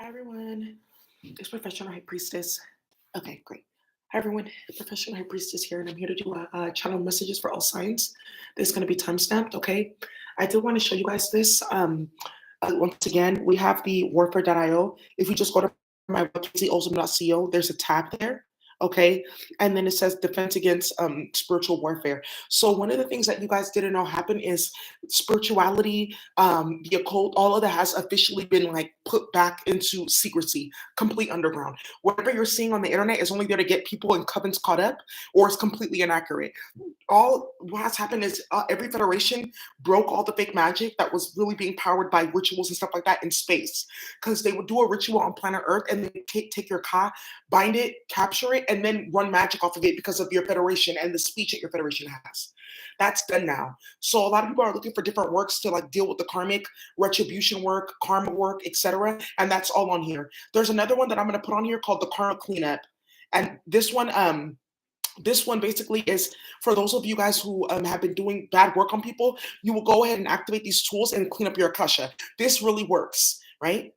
Hi everyone, it's Professional High Priestess. Okay, great. Hi everyone, Professional High Priestess here, and I'm here to do a channel messages for all signs. This is going to be time stamped, okay? I did want to show you guys this. Once again, we have the warfare.io. If you just go to my website, co, there's a tab there. Okay, and then it says defense against spiritual warfare. So one of the things that you guys didn't know happened is spirituality, the occult, all of that has officially been like put back into secrecy, complete underground. Whatever you're seeing on the internet is only there to get people in covens caught up, or it's completely inaccurate. All what has happened is every federation broke all the fake magic that was really being powered by rituals and stuff like that in space, because they would do a ritual on planet Earth and then take your ka, bind it, capture it, and then run magic off of it because of your federation and the speech that your federation has. That's done now. So a lot of people are looking for different works to like deal with the karmic retribution work, karma work, etc. And that's all on here. There's another one that I'm going to put on here called the karma cleanup, and this one basically is for those of you guys who have been doing bad work on people. You will go ahead and activate these tools and clean up your akasha. This really works, right?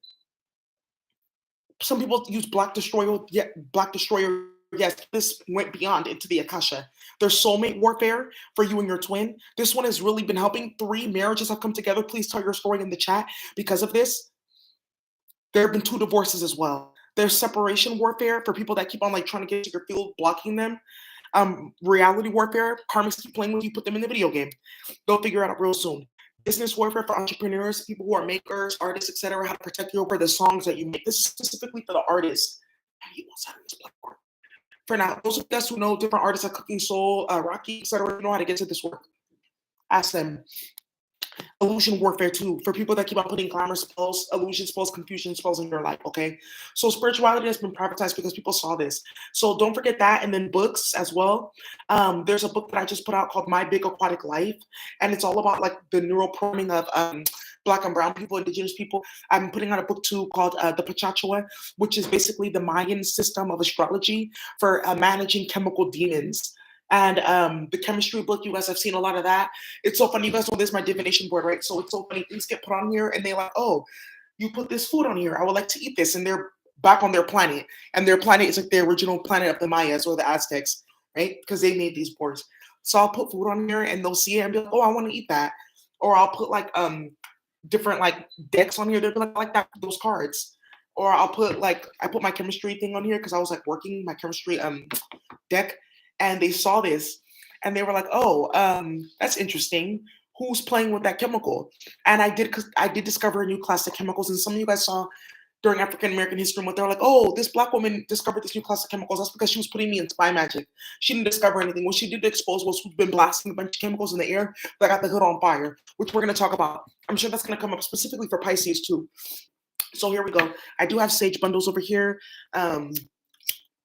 Some people use Black Destroyer. Yeah, Black Destroyer. Yes, this went beyond into the Akasha. There's soulmate warfare for you and your twin. This one has really been helping. 3 marriages have come together. Please tell your story in the chat because of this. There have been 2 divorces as well. There's separation warfare for people that keep on like trying to get to your field, blocking them. Reality warfare, karmics keep playing with you, put them in the video game. They'll figure it out real soon. Business warfare for entrepreneurs, people who are makers, artists, etc. How to protect you over the songs that you make. This is specifically for the artists. He wants out of this platform. For now, those of us who know different artists like Cooking Soul, Rocky, etc., know how to get to this work. Ask them. Illusion warfare too, for people that keep on putting glamour spells, illusion spells, confusion spells in your life, okay? So spirituality has been privatized because people saw this. So don't forget that. And then books as well. There's a book that I just put out called My Big Aquatic Life, and it's all about like the neural programming of Black and brown people, indigenous people. I'm putting out a book too called The Pachachua, which is basically the Mayan system of astrology for managing chemical demons. And the chemistry book, you guys have seen a lot of that. It's so funny. You guys know this is my divination board, right? So it's so funny. Things get put on here and they're like, oh, you put this food on here. I would like to eat this. And they're back on their planet. And their planet is like the original planet of the Mayas or the Aztecs, right? Because they made these boards. So I'll put food on here and they'll see it and be like, oh, I want to eat that. Or I'll put like different like decks on here. They'll be like that, those cards. Or I'll put like, I put my chemistry thing on here because I was like working my chemistry deck. And they saw this and they were like, oh, that's interesting. Who's playing with that chemical? And I did discover a new class of chemicals. And some of you guys saw during African American History Month, they were like, oh, this Black woman discovered this new class of chemicals. That's because she was putting me in spy magic. She didn't discover anything. What she did expose was who's been blasting a bunch of chemicals in the air that got the hood on fire, which we're going to talk about. I'm sure that's going to come up specifically for Pisces too. So here we go. I do have sage bundles over here.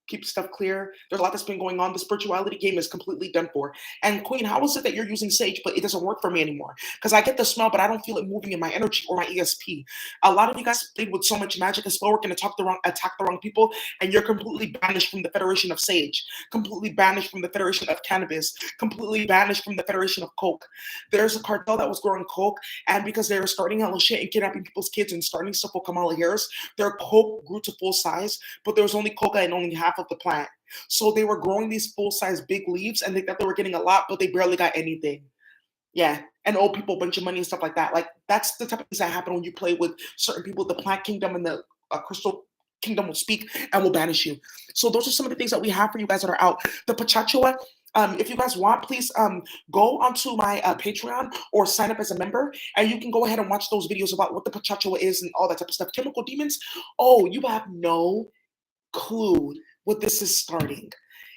Keep stuff clear. There's a lot that's been going on. The spirituality game is completely done for. And Queen, how is it that you're using sage, but it doesn't work for me anymore? Because I get the smell, but I don't feel it moving in my energy or my ESP. A lot of you guys played with so much magic and spell work and attack the wrong people, and you're completely banished from the Federation of Sage, completely banished from the Federation of Cannabis, completely banished from the Federation of Coke. There's a cartel that was growing Coke, and because they were starting hella shit and kidnapping people's kids and starting stuff with Kamala Harris, their Coke grew to full size, but there was only coca and only half of the plant. So they were growing these full-size big leaves and they thought they were getting a lot, but they barely got anything. Yeah. And owe people a bunch of money and stuff like that. Like that's the type of things that happen when you play with certain people. The plant kingdom and the crystal kingdom will speak and will banish you. So those are some of the things that we have for you guys that are out. The Pachachua, if you guys want, please go onto my Patreon or sign up as a member, and you can go ahead and watch those videos about what the Pachachua is and all that type of stuff. Chemical demons. Oh, you have no clue what this is starting.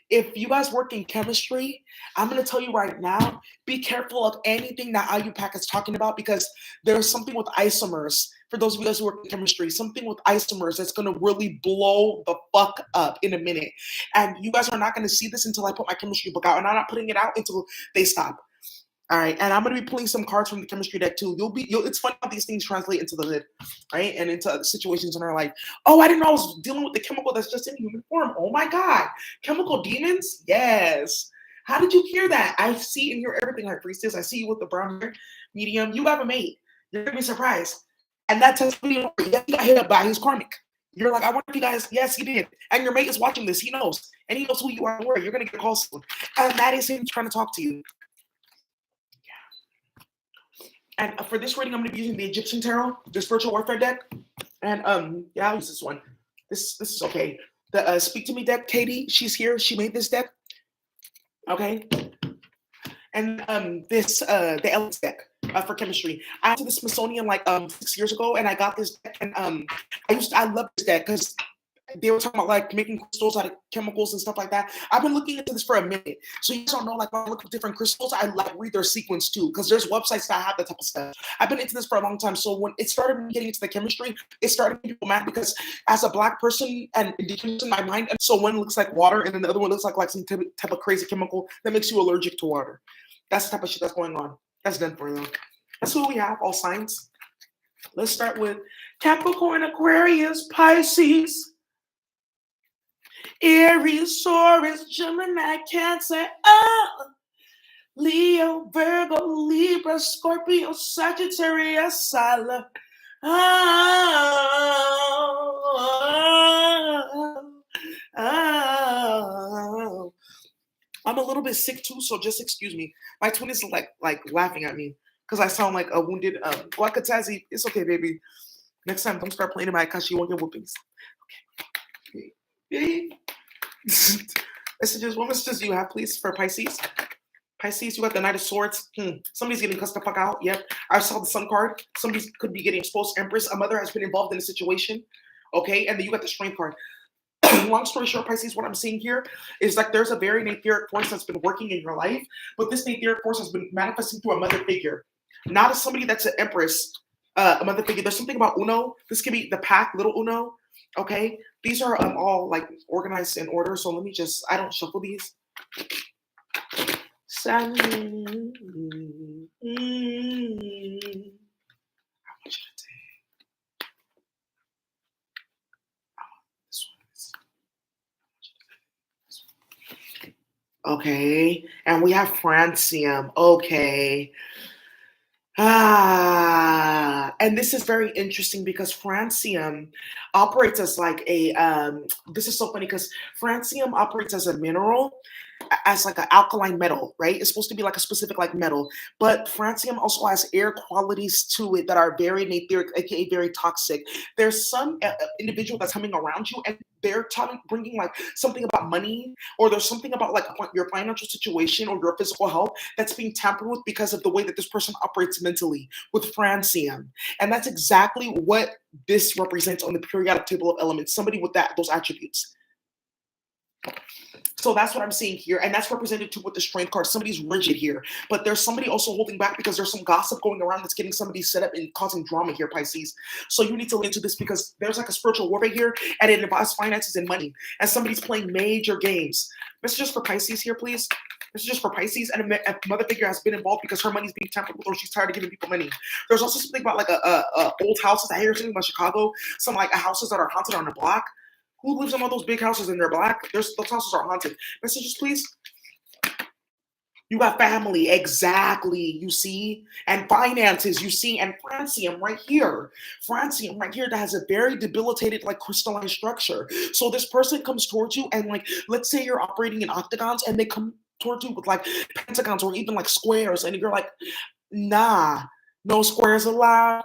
If you guys work in chemistry, I'm going to tell you right now, be careful of anything that IUPAC is talking about, because there's something with isomers. For those of you guys who work in chemistry, something with isomers that's going to really blow the fuck up in a minute. And you guys are not going to see this until I put my chemistry book out, and I'm not putting it out until they stop. All right, and I'm going to be pulling some cards from the chemistry deck too. It's fun how these things translate into the hood, right, and into other situations in our life. Oh, I didn't know I was dealing with the chemical that's just in human form. Oh my God, chemical demons? Yes. How did you hear that? I see and hear everything, High Priestess. I see you with the brown hair, medium. You have a mate. You're gonna be surprised. And that tells me he got hit up by his karmic. You're like, I wonder if you guys, yes, he did. And your mate is watching this. He knows. And he knows who you are and where. You're going to get a call soon. And that is him trying to talk to you. And for this reading, I'm going to be using the Egyptian Tarot, the Spiritual Warfare deck. And yeah, I'll use this one. This is okay. The Speak to Me deck, Katie, she's here. She made this deck. Okay. And the Elements deck for chemistry. I went to the Smithsonian like 6 years ago, and I got this deck. And I love this deck because they were talking about like making crystals out of chemicals and stuff like that. I've been looking into this for a minute. So you guys don't know, like when I look at different crystals, I like read their sequence too, because there's websites that have that type of stuff. I've been into this for a long time. So when it started me getting into the chemistry, it started making people mad because as a black person and indigenous in my mind, and so one looks like water and then the other one looks like some type of crazy chemical that makes you allergic to water. That's the type of shit that's going on. That's done for you. That's who we have, all signs. Let's start with Capricorn, Aquarius, Pisces, Aries, Taurus, Gemini, Cancer, Leo, Virgo, Libra, Scorpio, Sagittarius, Sagittarius. I'm a little bit sick too, so just excuse me. My twin is like laughing at me because I sound like a wounded Wakatazi. It's okay, baby. Next time, don't start playing in my because she won't get whoopings. Okay. What messages do you have, please, for Pisces? Pisces, you got the Knight of Swords. Somebody's getting cussed the fuck out. Yep. I saw the Sun card. Somebody could be getting exposed. Empress, a mother has been involved in a situation. Okay, and then you got the Strength card. Long story short, Pisces, what I'm seeing here is like there's a very etheric force that's been working in your life, but this etheric force has been manifesting through a mother figure, not as somebody that's an Empress, a mother figure. There's something about Uno. This could be the pack, little Uno. Okay, these are all like organized in order. So let me just, I don't shuffle these. Okay, and we have francium. Okay. And this is very interesting because francium operates as like a, this is so funny because francium operates as a mineral, as like an alkaline metal, right? It's supposed to be like a specific like metal, but francium also has air qualities to it that are very etheric, aka very toxic. There's some individual that's coming around you and they're bringing like something about money, or there's something about like your financial situation or your physical health that's being tampered with because of the way that this person operates mentally with francium. And that's exactly what this represents on the periodic table of elements, somebody with those attributes. So that's what I'm seeing here. And that's represented too with the Strength card. Somebody's rigid here. But there's somebody also holding back because there's some gossip going around that's getting somebody set up and causing drama here, Pisces. So you need to look into this because there's like a spiritual warfare here and it involves finances and money. And somebody's playing major games. Messages for Pisces here, please. This is just for Pisces, and a mother figure has been involved because her money's being tampered with, or she's tired of giving people money. There's also something about like old houses. I hear something about Chicago. Some like houses that are haunted on the block. Who lives in all those big houses and they're black? Those houses are haunted. Messages, please. You got family, exactly, you see, and finances, you see, and francium right here. Francium right here that has a very debilitated, like, crystalline structure. So this person comes towards you and, like, let's say you're operating in octagons and they come towards you with, like, pentagons or even, like, squares, and you're like, nah, no squares allowed.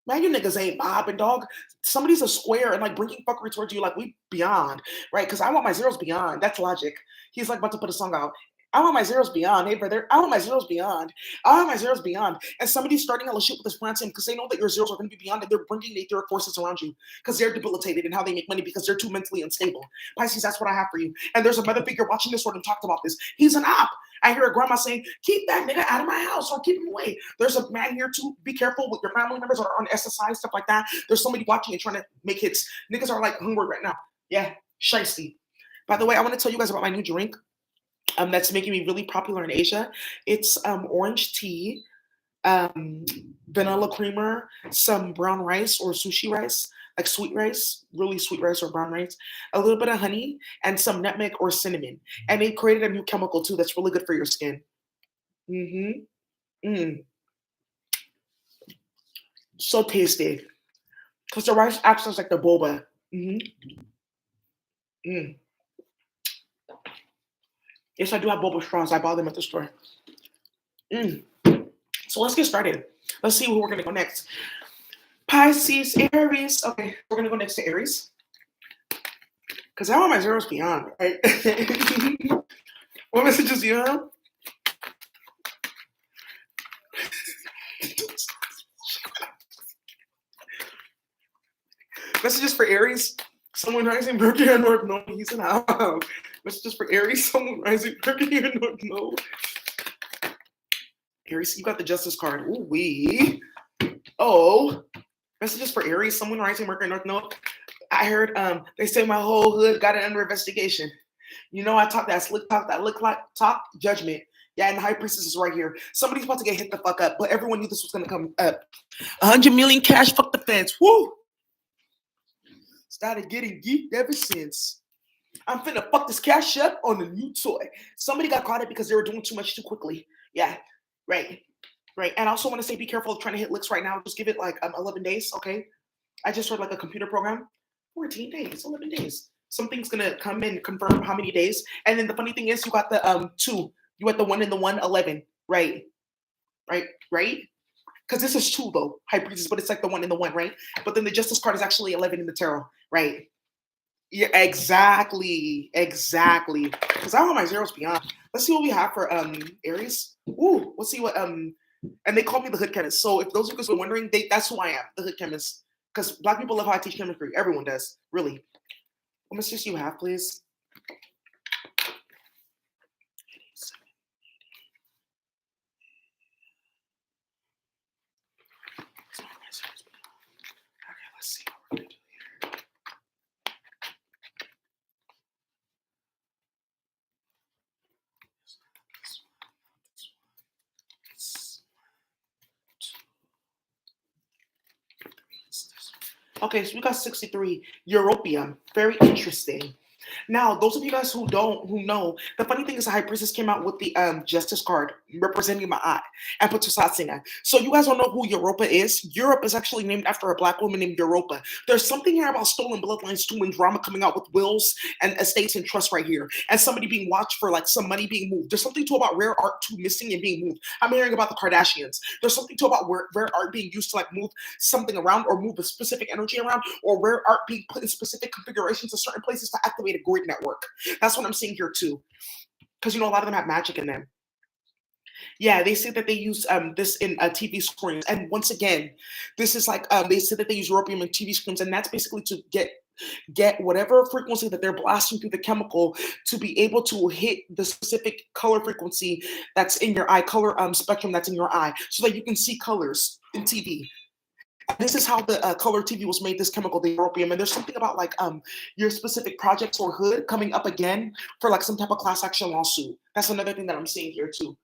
Man, you niggas ain't bobbing, dog. Somebody's a square and like bringing fuckery towards you, like we beyond, right? Because I want my zeros beyond. That's logic. He's like about to put a song out. I want my zeros beyond. Hey, brother, I want my zeros beyond. I want my zeros beyond. And somebody's starting a shit with this francium because they know that your zeros are going to be beyond and they're bringing the etheric forces around you because they're debilitated in how they make money because they're too mentally unstable. Pisces, that's what I have for you. And there's a mother figure watching this one and talked about this. He's an op. I hear a grandma saying, keep that nigga out of my house or keep him away. There's a man here too. Be careful with your family members that are on SSI, stuff like that. There's somebody watching and trying to make hits. Niggas are like hungry right now. Yeah, shiesty. By the way, I want to tell you guys about my new drink that's making me really popular in Asia. It's orange tea, vanilla creamer, some brown rice or sushi rice, like sweet rice, really sweet rice or brown rice, a little bit of honey, and some nutmeg or cinnamon. And they created a new chemical too that's really good for your skin. So tasty. Because the rice acts as like the boba. Mm-hmm. Mm. Yes, I do have boba straws. I bought them at the store. Mm. So let's get started. Let's see where we're gonna go next. Pisces, Aries. Okay, we're gonna go next to Aries because I want my zeros beyond. Right? What messages do you have? Messages for Aries. Someone rising Mercury and North Node. He's in out. Messages for Aries. Someone rising Mercury and North Node. Aries, you got the Justice card. Ooh wee. Oh. Messages for Aries. Someone rising Mercury and North Node. I heard they say my whole hood got it under investigation. You know, I talk that slick talk, that lick like talk judgment. Yeah, and the high priestess is right here. Somebody's about to get hit the fuck up, but everyone knew this was gonna come up. 100 million cash, fuck the feds. Woo! Started getting geeked ever since. I'm finna fuck this cash up on a new toy. Somebody got caught it because they were doing too much too quickly. Yeah, right, right. And I also want to say, be careful of trying to hit licks right now. Just give it like 11 days, okay? I just heard like a computer program. 14 days, 11 days. Something's gonna come and confirm how many days. And then the funny thing is, you got the two. You got the one and the 111. Right, right. Because this is two though, high priestess, but it's like the one and the one, right? But then the justice card is actually 11 in the tarot, right? Yeah, exactly. Because I want my zeros beyond. Let's see what we have for Aries. Ooh, let's see what and they call me the hood chemist. So if those of you guys were wondering, that's who I am, the hood chemist. Because black people love how I teach chemistry. Everyone does, really. What messages you have, please? Okay, let's see what we're gonna do here. Okay, so we got 63. Europium. Very interesting. Now, those of you guys who know, the funny thing is the High Priestess came out with the Justice card representing my eye and put Satsina. So you guys don't know who Europa is? Europe is actually named after a black woman named Europa. There's something here about stolen bloodlines too and drama coming out with wills and estates and trust right here. And somebody being watched for like some money being moved. There's something too about rare art too missing and being moved. I'm hearing about the Kardashians. There's something too about rare art being used to like move something around or move a specific energy around, or rare art being put in specific configurations in certain places to activate a grid network. That's what I'm seeing here too. Because you know a lot of them have magic in them. Yeah, they say that they use this in TV screens, and once again, this is like they say that they use europium in TV screens, and that's basically to get whatever frequency that they're blasting through the chemical to be able to hit the specific color frequency that's in your eye, color spectrum that's in your eye, so that you can see colors in TV. This is how the color TV was made. This chemical, the europium, and there's something about like your specific projects or hood coming up again for like some type of class action lawsuit. That's another thing that I'm seeing here too.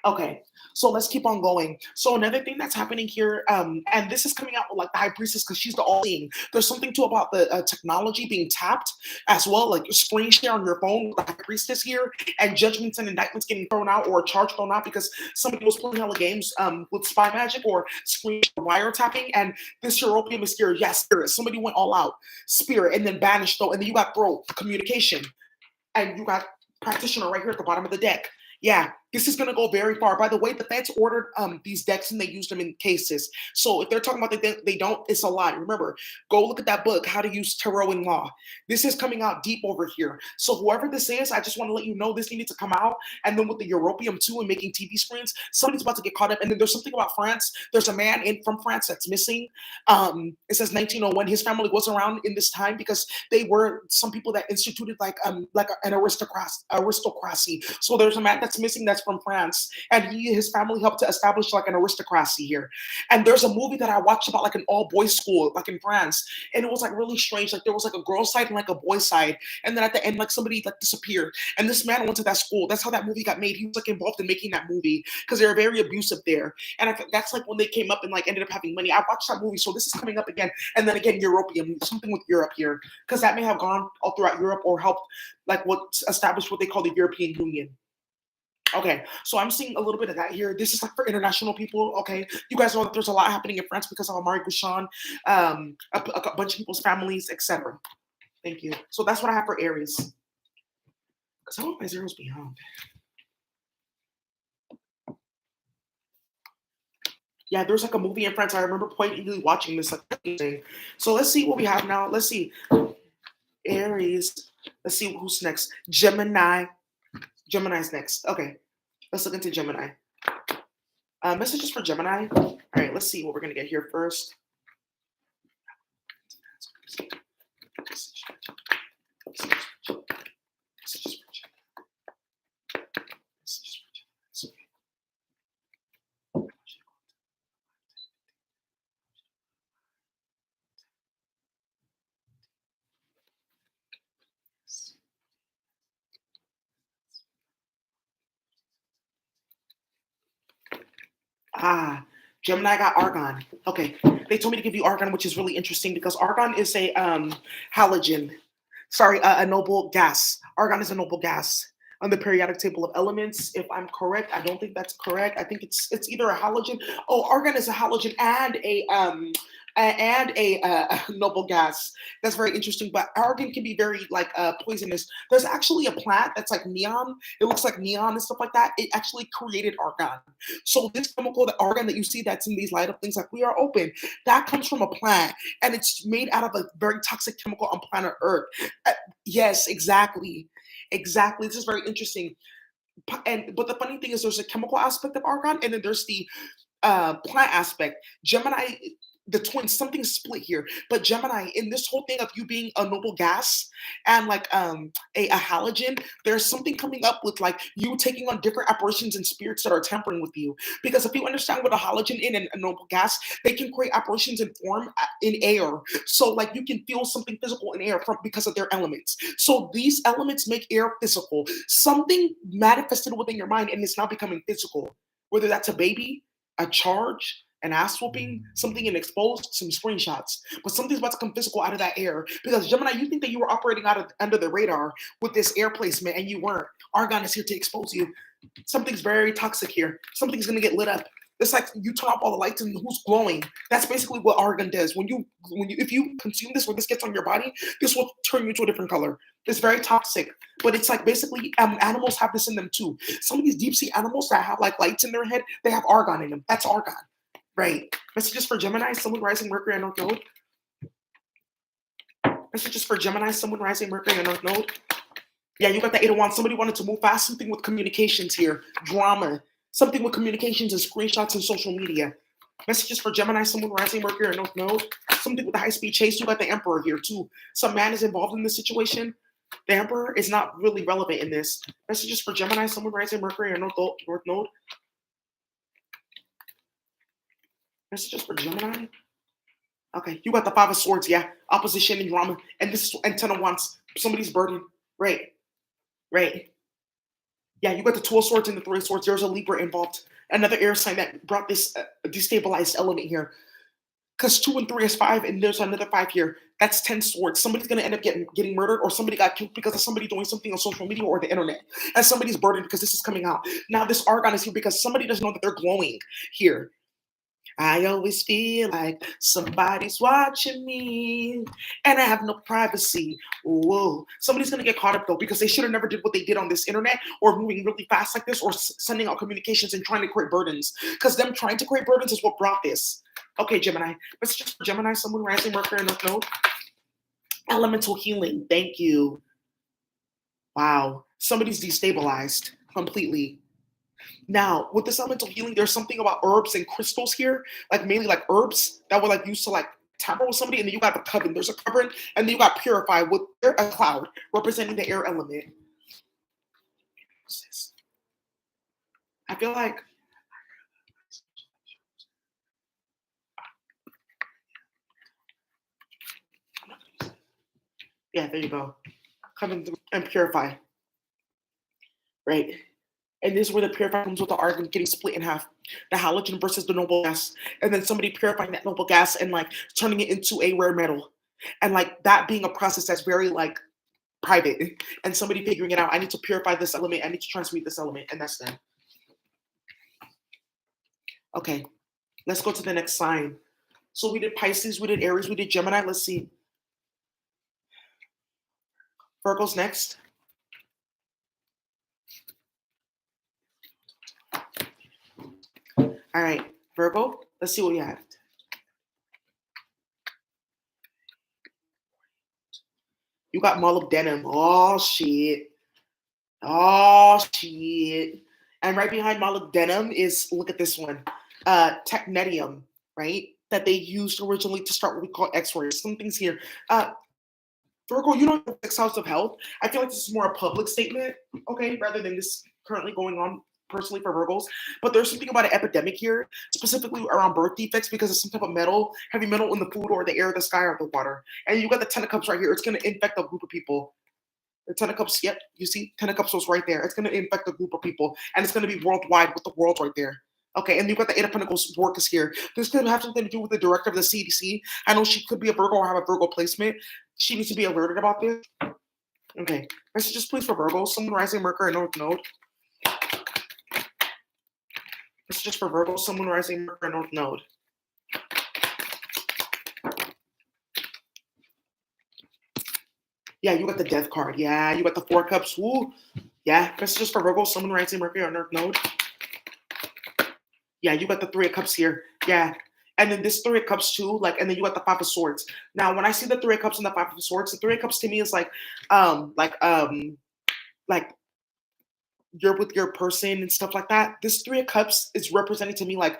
Okay, so let's keep on going. So another thing that's happening here, and this is coming out with like the high priestess because she's the all-seeing. There's something too about the technology being tapped as well, like screen share on your phone with the high priestess here, and judgments and indictments getting thrown out or a charge thrown out because somebody was playing hella games with spy magic or screen wiretapping, and this European is scared. Yes, spirit. Somebody went all out, spirit, and then banished though, and then you got throat communication, and you got practitioner right here at the bottom of the deck. Yeah, this is going to go very far. By the way, the feds ordered these decks and they used them in cases. So if they're talking about they don't, it's a lie. Remember, go look at that book, How to Use Tarot in Law. This is coming out deep over here. So whoever this is, I just want to let you know this needed to come out. And then with the Europium too and making TV screens, somebody's about to get caught up. And then there's something about France. There's a man from France that's missing. It says 1901. His family was around in this time because they were some people that instituted like an aristocracy. So there's a man that's missing that's from France, and his family helped to establish like an aristocracy here. And there's a movie that I watched about like an all boys school like in France, and it was like really strange. Like there was like a girl side and like a boy side, and then at the end like somebody like disappeared, and this man went to that school. That's how that movie got made. He was like involved in making that movie because they were very abusive there. And I think that's like when they came up and like ended up having money. I watched that movie, so this is coming up again. And then again, European, something with Europe here, because that may have gone all throughout Europe or helped like what established what they call the European Union. Okay, so I'm seeing a little bit of that here. This is like for international people. Okay, you guys know that there's a lot happening in France because of Amari Bouchon, a bunch of people's families, etc. Thank you. So that's what I have for Aries. Because I want my zeros beyond. Yeah, there's like a movie in France. I remember pointedly watching this. Like, so let's see what we have now. Let's see. Aries. Let's see who's next. Gemini. Gemini's next. Okay, let's look into Gemini. Messages for Gemini. All right, let's see what we're gonna get here first. Gemini got argon. Okay, they told me to give you argon, which is really interesting because argon is a halogen. Sorry, a noble gas. Argon is a noble gas on the periodic table of elements. If I'm correct, I don't think that's correct. I think it's either a halogen. Oh, argon is a halogen and a noble gas. That's very interesting. But argon can be very like poisonous. There's actually a plant that's like neon. It looks like neon and stuff like that. It actually created argon. So this chemical, the argon that you see that's in these light up things like We Are Open, that comes from a plant, and it's made out of a very toxic chemical on planet Earth. Yes, exactly. Exactly. This is very interesting. But the funny thing is there's a chemical aspect of argon and then there's the plant aspect. Gemini, the twins, something split here. But Gemini, in this whole thing of you being a noble gas and like a halogen, there's something coming up with like you taking on different apparitions and spirits that are tampering with you. Because if you understand what a halogen in and a noble gas, they can create apparitions in form in air. So like you can feel something physical in air from because of their elements. So these elements make air physical. Something manifested within your mind and it's now becoming physical. Whether that's a baby, a charge, an ass whooping, something in exposed, some screenshots. But something's about to come physical out of that air. Because Gemini, you think that you were operating out of under the radar with this air placement, and you weren't. Argon is here to expose you. Something's very toxic here. Something's gonna get lit up. It's like you turn off all the lights and who's glowing. That's basically what argon does. When you if you consume this or this gets on your body, this will turn you to a different color. It's very toxic. But it's like basically animals have this in them too. Some of these deep sea animals that have like lights in their head, they have argon in them. That's argon. Right. Messages for Gemini, someone rising Mercury and North Node. Messages for Gemini, someone rising Mercury and North Node. Yeah, you got the 8 of Wands. Somebody wanted to move fast. Something with communications here. Drama. Something with communications and screenshots and social media. Messages for Gemini, someone rising Mercury and North Node. Something with the high-speed chase. You got the Emperor here too. Some man is involved in this situation. The Emperor is not really relevant in this. Messages for Gemini, someone rising Mercury and North Node. Messages for Gemini. Okay, you got the 5 of Swords, yeah. Opposition and drama. And this is and 10 of Wands. Somebody's burden. Right. Right. Yeah, you got the 2 of Swords and the 3 of Swords. There's a Libra involved. Another air sign that brought this destabilized element here. Because 2 and 3 is 5, and there's another 5 here. That's 10 swords. Somebody's going to end up getting murdered, or somebody got killed because of somebody doing something on social media or the internet. And somebody's burdened because this is coming out. Now this argon is here because somebody doesn't know that they're glowing here. I always feel like somebody's watching me and I have no privacy. Whoa. Somebody's going to get caught up though because they should have never did what they did on this internet or moving really fast like this or sending out communications and trying to create burdens because them trying to create burdens is what brought this. Okay, Gemini. Let's just for Gemini, someone rising Mercury and North Node. Elemental healing. Thank you. Wow. Somebody's destabilized completely. Now, with this elemental healing, there's something about herbs and crystals here, like mainly like herbs that were like used to like tamper with somebody, and then you got the coven. There's a coven, and then you got purify with a cloud representing the air element. I feel like yeah, there you go. Coven and purify. Right. And this is where the purifier comes with the argon getting split in half. The halogen versus the noble gas. And then somebody purifying that noble gas and like turning it into a rare metal. And like that being a process that's very like private and somebody figuring it out. I need to purify this element. I need to transmute this element, and that's them. Okay, let's go to the next sign. So we did Pisces, we did Aries, we did Gemini. Let's see. Virgo's next. All right, Virgo, let's see what we have. You got molybdenum. Oh, shit. Oh, shit. And right behind molybdenum is, look at this one, technetium, right? That they used originally to start what we call X-rays. Some things here. Virgo, you know the 6th house of health. I feel like this is more a public statement, okay, rather than this currently going on personally for Virgos. But there's something about an epidemic here, specifically around birth defects because of some type of metal, heavy metal in the food or the air, the sky, or the water. And you got the 10 of cups right here. It's going to infect a group of people. The 10 of cups, yep, you see, 10 of cups was right there. It's going to infect a group of people, and it's going to be worldwide with the world right there. Okay, and you've got the 8 of Pentacles work is here. This could have something to do with the director of the CDC. I know she could be a Virgo or have a Virgo placement. She needs to be alerted about this. Okay, messages please for Virgo. Someone rising Mercury and North Node. Messages for Virgo. Someone rising Mercury and North Node. Yeah, you got the Death card. Yeah, you got the 4 cups. Woo. Yeah, messages for Virgo. Someone rising Mercury on North Node. Yeah, you got the 3 of cups here. Yeah. And then this 3 of cups too, like, and then you got the 5 of swords. Now, when I see the 3 of cups and the 5 of swords, the 3 of cups to me is like you're with your person and stuff like that. This 3 of cups is representing to me like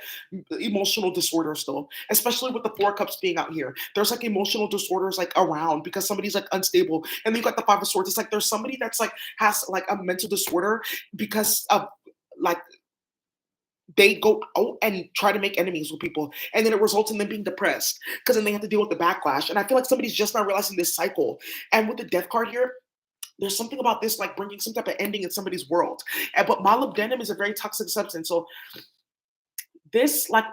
emotional disorders though, especially with the 4 of cups being out here. There's like emotional disorders like around because somebody's like unstable. And then you got the 5 of swords. It's like there's somebody that's like has like a mental disorder because of like they go out and try to make enemies with people, and then it results in them being depressed because then they have to deal with the backlash. And I feel like somebody's just not realizing this cycle. And with the Death card here, there's something about this like bringing some type of ending in somebody's world. But molybdenum is a very toxic substance. So this like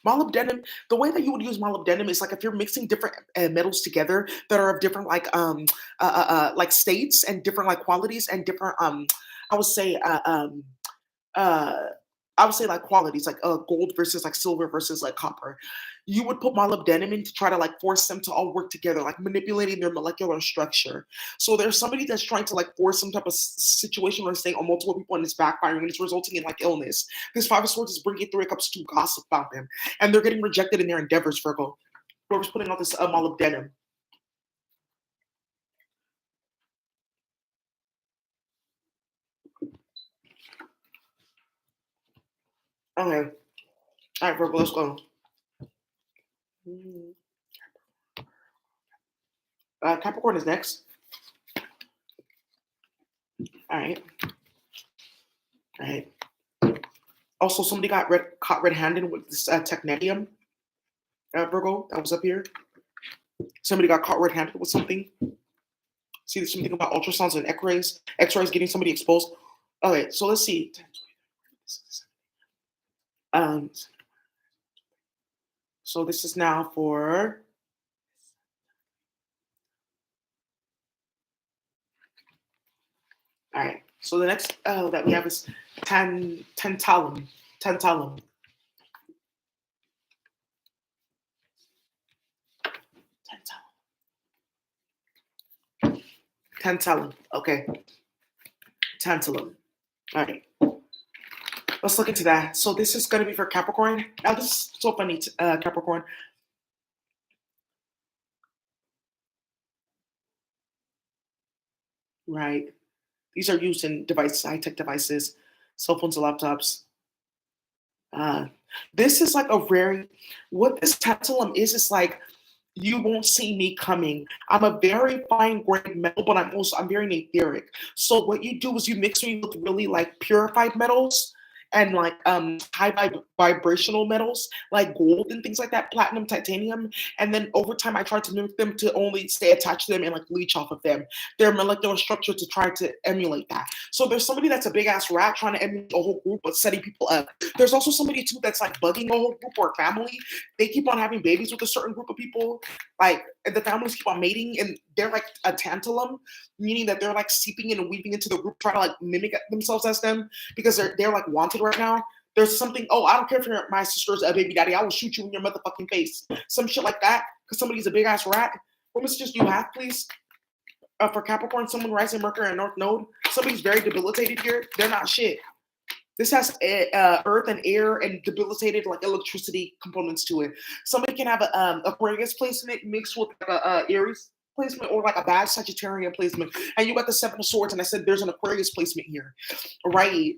molybdenum, the way that you would use molybdenum is like if you're mixing different metals together that are of different like states and different like qualities and different I would say like qualities, like gold versus like silver versus like copper. You would put molybdenum in to try to like force them to all work together, like manipulating their molecular structure. So there's somebody that's trying to like force some type of situation where staying on multiple people and it's backfiring and it's resulting in like illness. This 5 of swords is bringing 3 of cups to gossip about them, and they're getting rejected in their endeavors. Virgo, whoever's putting out this molybdenum. Okay. All right, Virgo, let's go. Capricorn is next. All right. All right. Also, somebody got caught red-handed with this technetium. Virgo, that was up here. Somebody got caught red-handed with something. See, there's something about ultrasounds and X-rays. X-rays getting somebody exposed. Okay, so let's see. So this is now for all right. So the next that we have is tantalum. Tantalum. Tantalum. Okay. Tantalum. All right. Let's look into that. So this is going to be for Capricorn. Now this is so funny, Capricorn. Right. These are used in devices, high-tech devices, cell phones and laptops. This is like a very, what this tantalum is like, you won't see me coming. I'm a very fine grade metal, but I'm very etheric. So what you do is you mix me with really like purified metals and like vibrational metals like gold and things like that, platinum, titanium, and then over time I try to mimic them to only stay attached to them and like leech off of them, their molecular structure to try to emulate that. So there's somebody that's a big ass rat trying to emulate a whole group but setting people up. There's also somebody too that's like bugging a whole group or family. They keep on having babies with a certain group of people, like and the families keep on mating, and they're like a tantalum, meaning that they're like seeping in and weaving into the group, trying to like mimic themselves as them because they're like wanted right now. There's something, oh, I don't care if you're my sister's a baby daddy, I will shoot you in your motherfucking face. Some shit like that, because somebody's a big ass rat. What messages do you have, please? For Capricorn, someone rising Mercury and North Node. Somebody's very debilitated here. They're not shit. This has earth and air and debilitated like electricity components to it. Somebody can have a Aquarius placement mixed with like a Aries placement or like a bad Sagittarian placement. And you got the Seven of Swords, and I said there's an Aquarius placement here, right?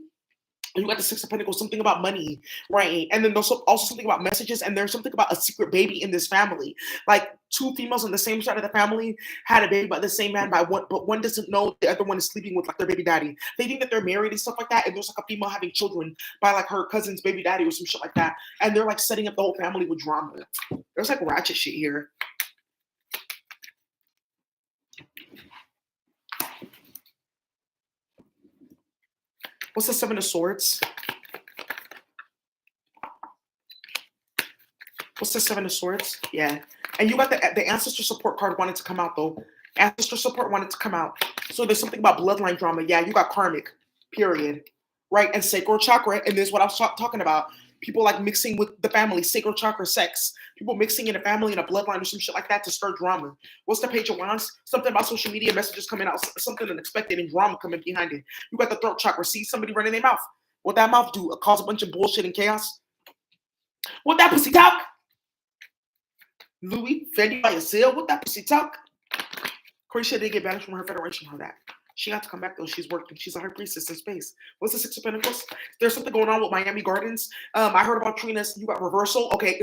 You got the Six of Pentacles, something about money, right? And then there's also something about messages, and there's something about a secret baby in this family. Like two females on the same side of the family had a baby by the same man by one, but one doesn't know the other one is sleeping with like their baby daddy. They think that they're married and stuff like that, and there's like a female having children by like her cousin's baby daddy or some shit like that. And they're like setting up the whole family with drama. There's like ratchet shit here. What's the Seven of Swords? What's the Seven of Swords? Yeah. And you got the ancestor support card wanted to come out though. Ancestor support wanted to come out. So there's something about bloodline drama. Yeah, you got karmic, period. Right? And sacral chakra. And this is what I was talking about. People like mixing with the family, sacral chakra, sex. People mixing in a family and a bloodline or some shit like that to stir drama. What's the Page of Wands? Something about social media messages coming out, something unexpected and drama coming behind it. You got the throat chakra. See somebody running their mouth. What that mouth do? Cause a bunch of bullshit and chaos. What that pussy talk? Louis, Fendi by yourself. What that pussy talk? Croatia did get banished from her federation on that. She got to come back though. She's working. She's a high priestess in space. What's the Six of Pentacles? There's something going on with Miami Gardens. I heard about Trina's. You got reversal. Okay.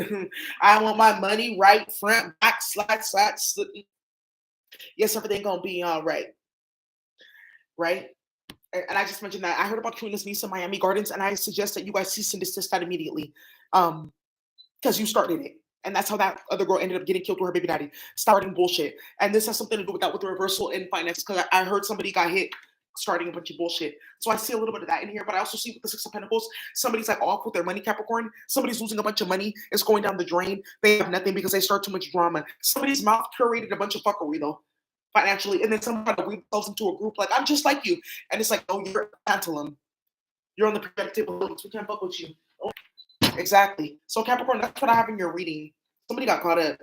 I want my money right, front, back, slide. Yes, everything gonna be all right. Right? And I just mentioned that. I heard about Trina's niece in Miami Gardens, and I suggest that you guys cease and desist that immediately. Because you started it. And that's how that other girl ended up getting killed with her baby daddy, starting bullshit. And this has something to do with that, with the reversal in finance, because I heard somebody got hit starting a bunch of bullshit. So I see a little bit of that in here, but I also see with the Six of Pentacles, somebody's like off with their money, Capricorn. Somebody's losing a bunch of money. It's going down the drain. They have nothing because they start too much drama. Somebody's mouth curated a bunch of fuckery, though, financially. And then somebody weave themselves into a group like, I'm just like you. And it's like, no, you're a tantalum. You're on the periodic table. We can't fuck with you. Oh. Exactly. So Capricorn, that's what I have in your reading. Somebody got caught up.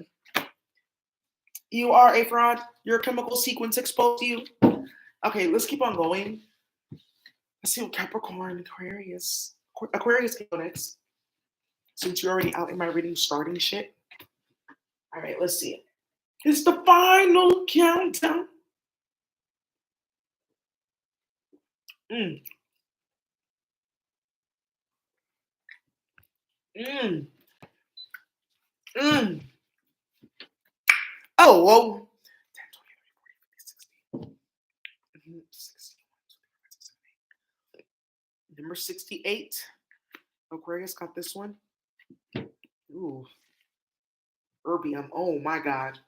You are a fraud. Your chemical sequence exposed you. Okay, let's keep on going. Let's see what Capricorn, Aquarius can go next. Since you're already out in my reading starting shit. All right, let's see. It's the final countdown. Oh, whoa. 10, 20, 30, 40, 50, 60. Number 68. Aquarius got this one. Ooh. Erbium. Oh my God.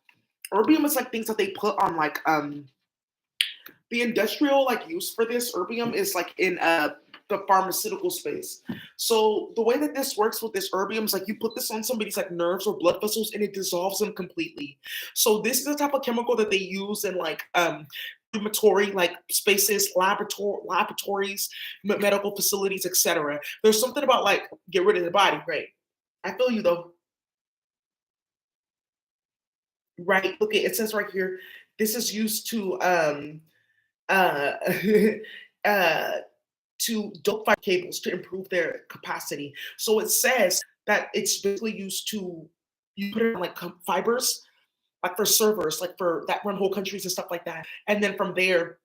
Erbium is like things that they put on like the industrial like use for this. Erbium is like in the pharmaceutical space. So the way that this works with this erbium is like you put this on somebody's like nerves or blood vessels and it dissolves them completely. So this is the type of chemical that they use in like crematory like spaces, laboratories, medical facilities, etc. There's something about like get rid of the body, right? I feel you though. Right. Look, it says right here, this is used to to dope fiber cables to improve their capacity. So it says that it's basically used to you put it on like fibers, like for servers, like for that run whole countries and stuff like that. And then from there,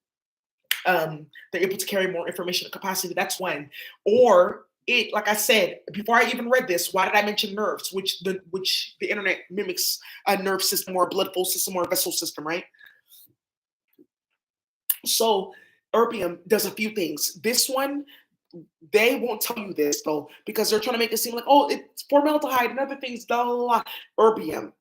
they're able to carry more information and capacity. That's when, or it, like I said before, I even read this. Why did I mention nerves? Which the internet mimics a nerve system or a blood flow system or a vessel system, right? So erbium does a few things. This one, they won't tell you this though, because they're trying to make it seem like, oh, it's formaldehyde and other things, blah, blah, blah. Erbium.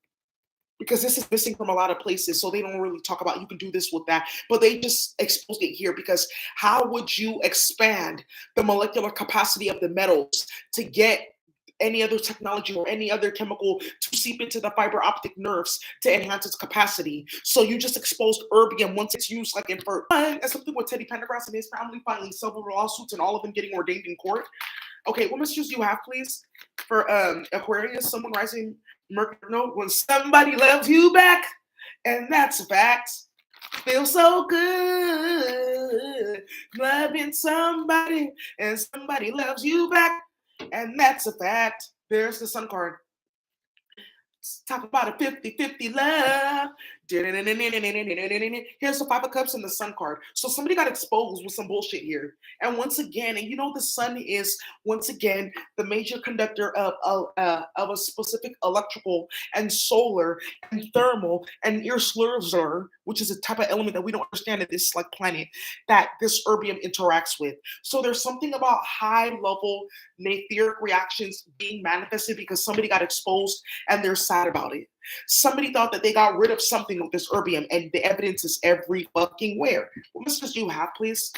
Because this is missing from a lot of places. So they don't really talk about you can do this with that. But they just exposed it here because how would you expand the molecular capacity of the metals to get any other technology or any other chemical to seep into the fiber optic nerves to enhance its capacity. So you just exposed erbium once it's used like in for and something with Teddy Pendergrass and his family filing several lawsuits and all of them getting ordained in court. Okay, what messages do you have, please? For Aquarius, someone rising Mercury note, when somebody loves you back, and that's a fact. Feels so good loving somebody, and somebody loves you back, and that's a fact. There's the sun card. Talk about a 50-50 love. Here's the Five of Cups and the Sun card. So somebody got exposed with some bullshit here. And once again, and you know the sun is, once again, the major conductor of a specific electrical and solar and thermal and Irslurzer, which is a type of element that we don't understand in this like planet, that this erbium interacts with. So there's something about high-level natheric reactions being manifested because somebody got exposed and they're sad about it. Somebody thought that they got rid of something with this erbium, and the evidence is every fucking where. What messages do you have, please?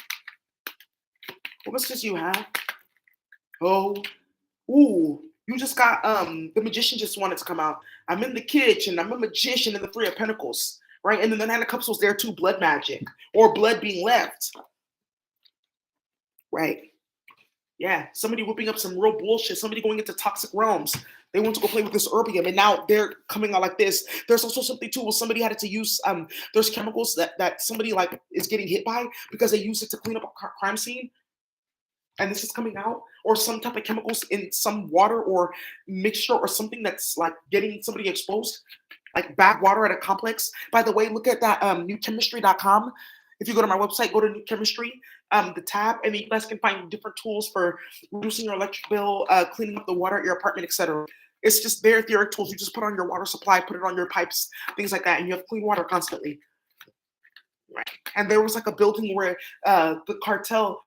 What messages do you have? Oh, ooh, you just got the magician just wanted to come out. I'm in the kitchen. I'm a magician in the Three of Pentacles, right? And then the Nine of Cups was there too, blood magic or blood being left, right? Yeah, somebody whipping up some real bullshit. Somebody going into toxic realms. They want to go play with this erbium, and now they're coming out like this. There's also something too where somebody had to use there's chemicals that somebody like is getting hit by because they use it to clean up a crime scene, and this is coming out, or some type of chemicals in some water or mixture or something that's like getting somebody exposed, like bad water at a complex. By the way, look at that newchemistry.com. If you go to my website, go to New Chemistry, the tab, and you guys can find different tools for reducing your electric bill, cleaning up the water at your apartment, etc. It's just their etheric tools. You just put on your water supply, put it on your pipes, things like that, and you have clean water constantly. Right. And there was like a building where the cartel,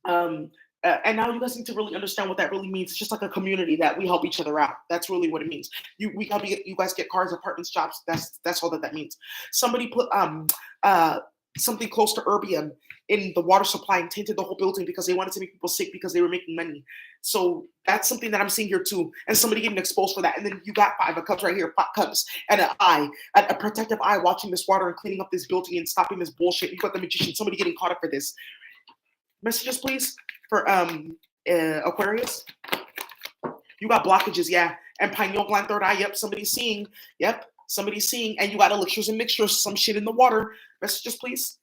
and now you guys need to really understand what that really means. It's just like a community that we help each other out. That's really what it means. We help you guys get cars, apartments, jobs. That's all that means. Somebody put something close to erbium in the water supply and tainted the whole building because they wanted to make people sick because they were making money. So that's something that I'm seeing here too. And somebody getting exposed for that. And then you got Five of Cups right here, 5 cups, and an eye, a protective eye watching this water and cleaning up this building and stopping this bullshit. You got the magician, somebody getting caught up for this. Messages, please, for Aquarius. You got blockages, yeah. And pineal gland, third eye, yep, somebody's seeing. Yep, somebody's seeing. And you got elixirs and mixtures, some shit in the water. Messages, please.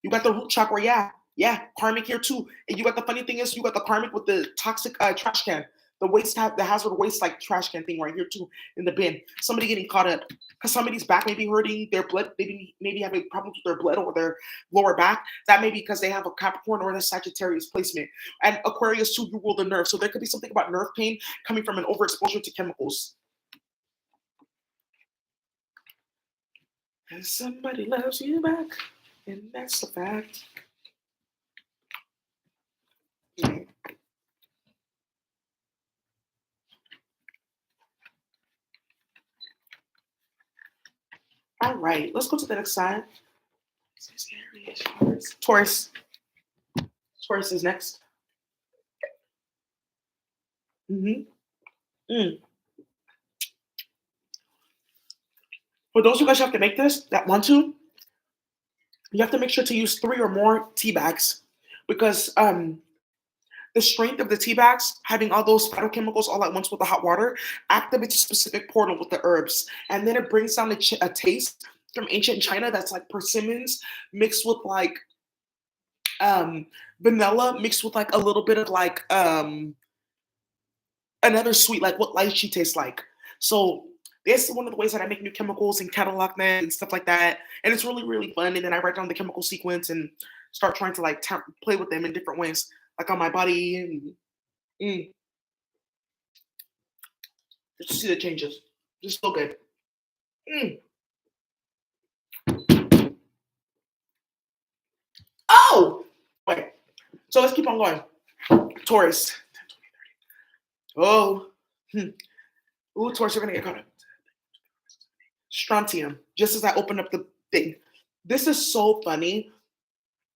You got the root chakra, yeah. Yeah, karmic here too. And you got the funny thing is you got the karmic with the toxic trash can. The waste, the hazard waste like trash can thing right here too in the bin. Somebody getting caught up because somebody's back may be hurting, their blood, maybe having problems with their blood or their lower back. That may be because they have a Capricorn or the Sagittarius placement. And Aquarius too, you rule the nerve. So there could be something about nerve pain coming from an overexposure to chemicals. And somebody loves you back, and that's the fact. Yeah. All right, let's go to the next side. Taurus. Taurus is next. For those of you guys who have to make this, that want to, you have to make sure to use 3 or more tea bags because the strength of the tea bags, having all those phytochemicals all at once with the hot water, activates a specific portal with the herbs. And then it brings down a taste from ancient China that's like persimmons mixed with like vanilla, mixed with like a little bit of like another sweet, like what lychee tastes like. So this is one of the ways that I make new chemicals and catalog them and stuff like that. And it's really, really fun. And then I write down the chemical sequence and start trying to like play with them in different ways, like on my body. And just see the changes. Just so good. Oh, wait. So let's keep on going. Taurus. Oh. Ooh, Taurus, you're going to get caught up. Strontium. Just as I open up the thing. This is so funny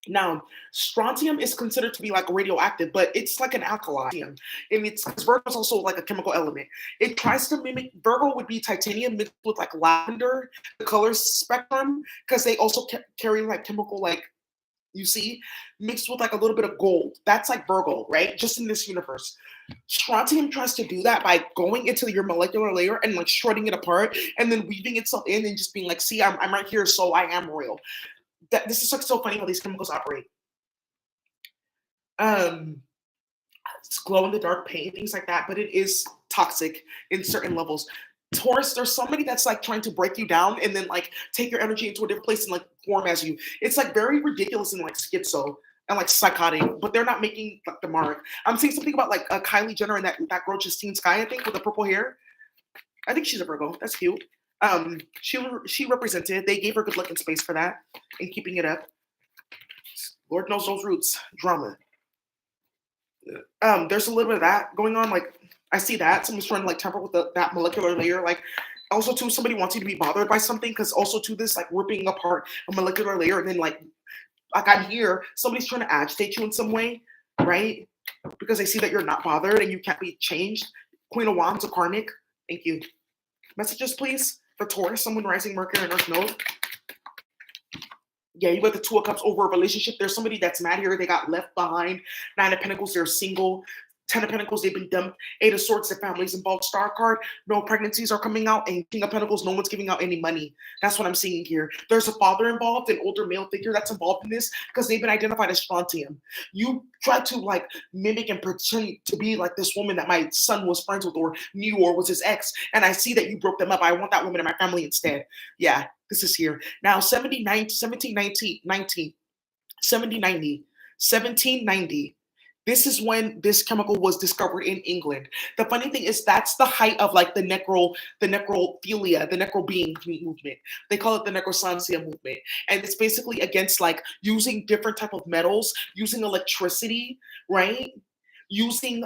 Now, strontium is considered to be like radioactive, but it's like an alkali. And it's because Virgo is also like a chemical element. It tries to mimic Virgo would be titanium mixed with like lavender, the color spectrum, because they also carry like chemical like you see, mixed with like a little bit of gold. That's like Virgo, right? Just in this universe. Strontium tries to do that by going into your molecular layer and like shredding it apart and then weaving itself in and just being like, see, I'm right here, so I am royal. This is like so funny how these chemicals operate. Um, it's glow in the dark paint, things like that, but it is toxic in certain levels. Taurus, there's somebody that's like trying to break you down and then like take your energy into a different place and like form as you. It's like very ridiculous and like schizo and like psychotic, but they're not making like the mark. I'm seeing something about like Kylie Jenner and that girl Justine Sky, I think, with the purple hair. I think she's a Virgo. That's cute. She represented. They gave her good luck and space for that and keeping it up. Lord knows those roots. Drama. There's a little bit of that going on. Like I see that someone's trying to like tamper with that molecular layer. Like also too, somebody wants you to be bothered by something because also to this like ripping apart a molecular layer and then like I'm here, somebody's trying to agitate you in some way, right? Because they see that you're not bothered and you can't be changed. Queen of Wands, a karmic. Thank you. Messages, please, for Taurus, someone rising Mercury and Earth node. Yeah, you got the Two of Cups over a relationship. There's somebody that's mad here. They got left behind. Nine of Pentacles, they're single. Ten of Pentacles, they've been dumped. Eight of Swords, their family's involved. Star card, no pregnancies are coming out. And King of Pentacles, no one's giving out any money. That's what I'm seeing here. There's a father involved, an older male figure that's involved in this because they've been identified as strontium. You try to like mimic and pretend to be like this woman that my son was friends with or knew or was his ex. And I see that you broke them up. I want that woman in my family instead. Yeah, this is here. Now, 1790. This is when this chemical was discovered in England. The funny thing is that's the height of like the necrophilia, the necro being movement. They call it the necrosancia movement. And it's basically against like using different type of metals, using electricity, right? Using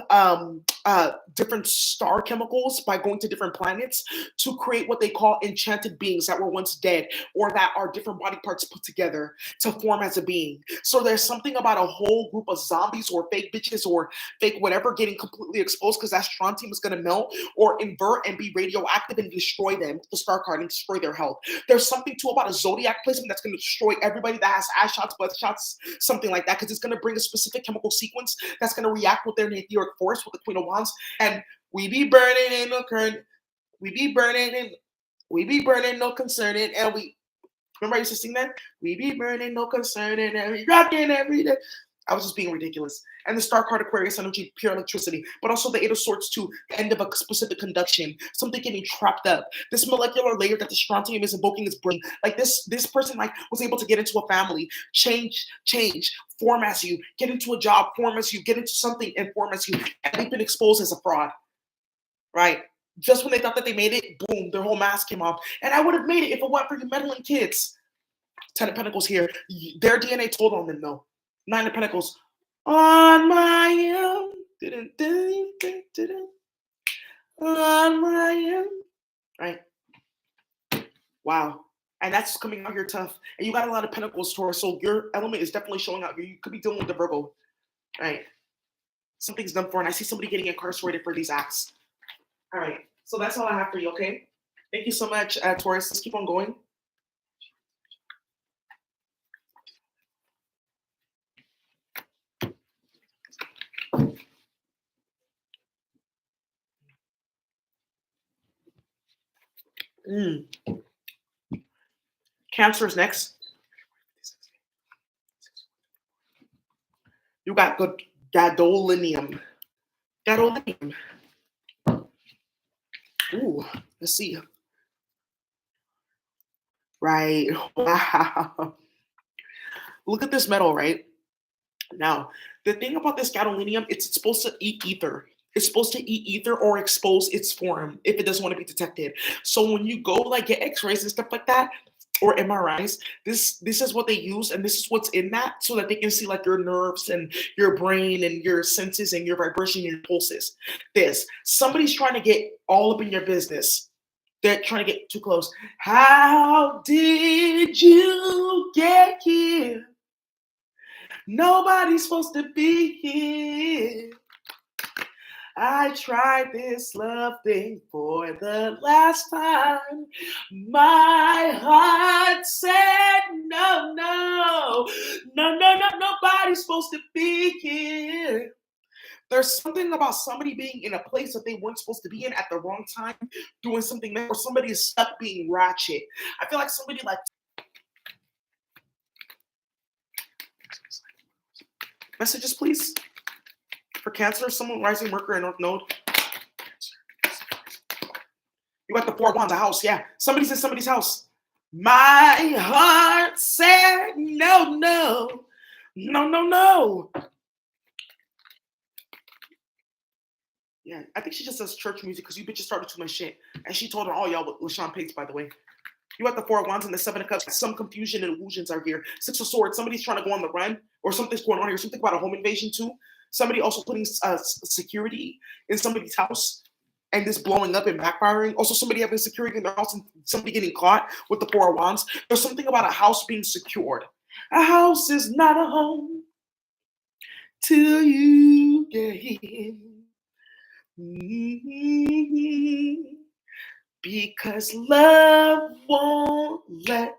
different star chemicals by going to different planets to create what they call enchanted beings that were once dead or that are different body parts put together to form as a being. So there's something about a whole group of zombies or fake bitches or fake whatever getting completely exposed because that strontium is going to melt or invert and be radioactive and destroy them, the star card, and destroy their health. There's something too about a zodiac placement that's going to destroy everybody that has ass shots, butt shots, something like that, because it's going to bring a specific chemical sequence that's going to react with their etheric force with the Queen of Wands. And we be burning in no current, we be burning no concerning, and we remember I used to sing that? We be burning no concerning and we rocking every day. I was just being ridiculous. And the star card Aquarius energy, pure electricity, but also the Eight of Swords to the end of a specific conduction, something getting trapped up. This molecular layer that the strontium is invoking is brain. Like this person like was able to get into a family, change, form as you, get into a job, form as you, get into something and form as you. And they've been exposed as a fraud, right? Just when they thought that they made it, boom, their whole mask came off. And I would have made it if it weren't for you meddling kids. Ten of Pentacles here. Their DNA told on them though. Nine of Pentacles. On my own. On my own. Right. Wow. And that's coming out here tough. And you got a lot of Pentacles, Taurus. So your element is definitely showing out. You could be dealing with the Virgo. Right. Something's done for. And I see somebody getting incarcerated for these acts. All right. So that's all I have for you, okay? Thank you so much, Taurus. Let's keep on going. Cancer is next. You got good gadolinium. Gadolinium. Ooh, let's see. Right. Wow. Look at this metal, right? Now, the thing about this gadolinium, it's supposed to eat ether. It's supposed to eat ether or expose its form if it doesn't want to be detected. So when you go like get x-rays and stuff like that, or MRIs, this is what they use and this is what's in that so that they can see like your nerves and your brain and your senses and your vibration and your pulses. Somebody's trying to get all up in your business. They're trying to get too close. How did you get here? Nobody's supposed to be here. I tried this love thing for the last time. My heart said no, no, no, no, no, nobody's supposed to be here. There's something about somebody being in a place that they weren't supposed to be in at the wrong time, doing something that, or somebody is stuck being ratchet. I feel like somebody like messages, please. For Cancer, someone rising Mercury and North Node. You got the Four of Wands, a house, yeah. Somebody's in somebody's house. My heart said no, no, no, no, no. Yeah, I think she just does church music because you bitches started too much shit. And she told her all y'all with LaShawn Pates, by the way. You got the Four of Wands and the Seven of Cups. Some confusion and illusions are here. Six of Swords, somebody's trying to go on the run or something's going on here. Something about a home invasion too. Somebody also putting security in somebody's house and this blowing up and backfiring. Also somebody having security in their house and somebody getting caught with the Four of Wands. There's something about a house being secured. A house is not a home till you get in. Because love won't let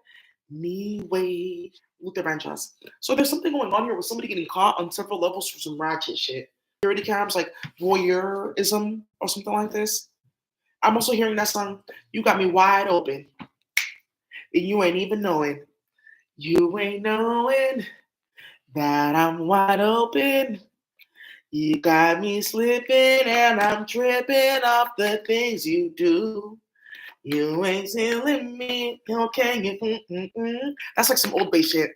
me wait. Luther Vandross. So there's something going on here with somebody getting caught on several levels for some ratchet shit. Security cams, like voyeurism or something like this. I'm also hearing that song, You Got Me Wide Open. And you ain't even knowing. You ain't knowing that I'm wide open. You got me slipping and I'm tripping off the things you do. You ain't telling me, okay? That's like some old bass shit.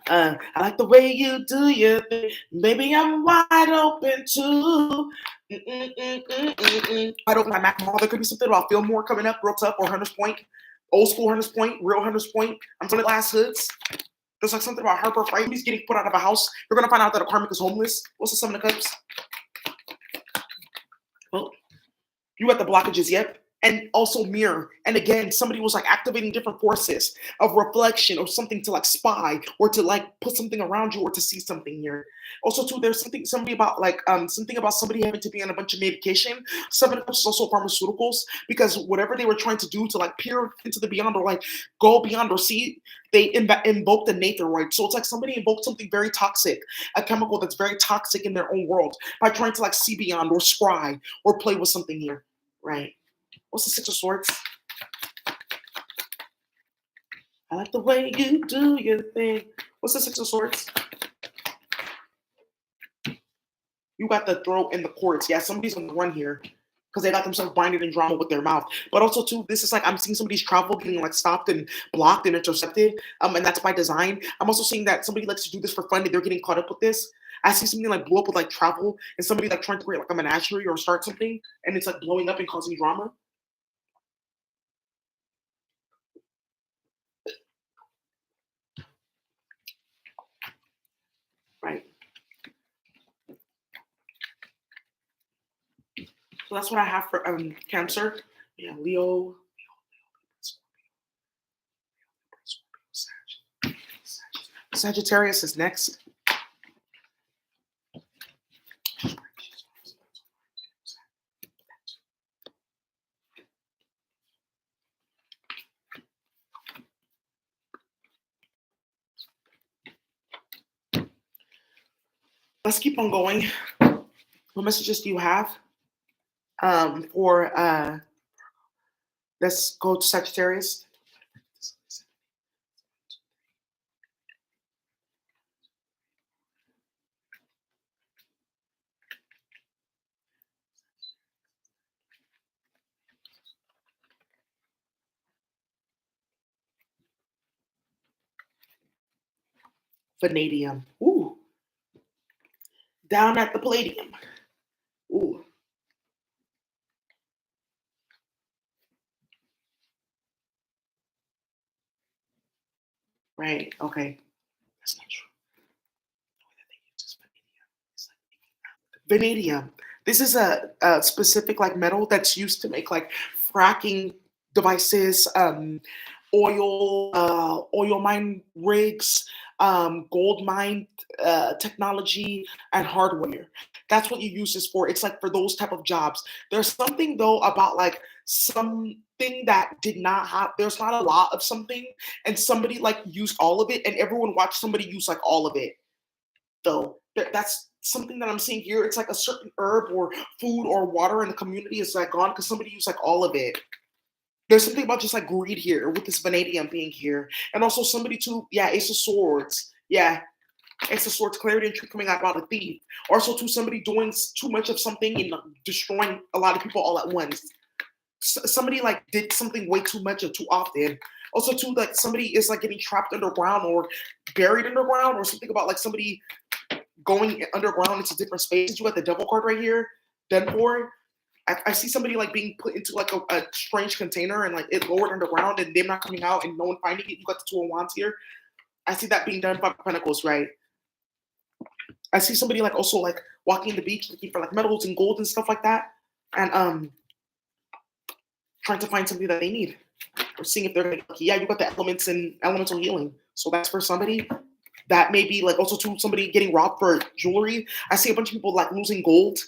I like the way you do your thing. Baby, I'm wide open too. I don't like Mac Mall. There could be something about Fillmore coming up, real tough, or Hunters Point. Old school Hunters Point, real Hunters Point. I'm talking glass hoods. There's like something about Harper Fight. He's getting put out of a house. You're going to find out that a karmic is homeless. What's the Seven of Cups? Well, you got the blockages, yep. And also mirror. And again, somebody was like activating different forces of reflection or something to like spy or to like put something around you or to see something here. Also, too, there's something about like something about somebody having to be on a bunch of medication. Seven of Cups is also pharmaceuticals because whatever they were trying to do to like peer into the beyond or like go beyond or see, they invoke the Natharoid. So it's like somebody invoked something very toxic, a chemical that's very toxic in their own world by trying to like see beyond or scry or play with something here, right? What's the Six of Swords? I like the way you do your thing. What's the Six of Swords? You got the throat and the cords. Yeah, somebody's on the run here because they got themselves binded in drama with their mouth. But also, too, this is like I'm seeing somebody's travel getting like stopped and blocked and intercepted, and that's by design. I'm also seeing that somebody likes to do this for fun and they're getting caught up with this. I see something like blow up with like travel and somebody like trying to create like a menagerie or start something and it's like blowing up and causing drama. Right. So that's what I have for Cancer. Yeah, Leo. Sagittarius is next. Let's keep on going. What messages do you have for let's go to Sagittarius. Vanadium. Ooh. Down at the Palladium. Ooh. Right. Okay. That's not true. Vanadium. This is a specific like metal that's used to make like fracking devices, oil mine rigs, gold mine technology, and hardware. That's what you use this for. It's like for those type of jobs. There's something though about like something that did not have. There's not a lot of something, and somebody like used all of it, and everyone watched somebody use like all of it. Though that's something that I'm seeing here. It's like a certain herb or food or water in the community is like gone because somebody used like all of it. There's something about just like greed here with this vanadium being here. And also somebody too, yeah, Ace of Swords. Yeah, Ace of Swords, clarity and truth coming out about a thief. Also too, somebody doing too much of something and destroying a lot of people all at once. Somebody like did something way too much or too often. Also too, like somebody is like getting trapped underground or buried underground, or something about like somebody going underground into different spaces. You got the devil card right here, done for. I see somebody like being put into like a strange container and like it lowered underground and them not coming out and no one finding it. You got the Two of Wands here. I see that being done. Five of Pentacles, right? I see somebody like also like walking the beach looking for like metals and gold and stuff like that, and trying to find something that they need or seeing if they're gonna get lucky. Yeah, you got the elements and elemental healing. So that's for somebody. That may be like also to somebody getting robbed for jewelry. I see a bunch of people like losing gold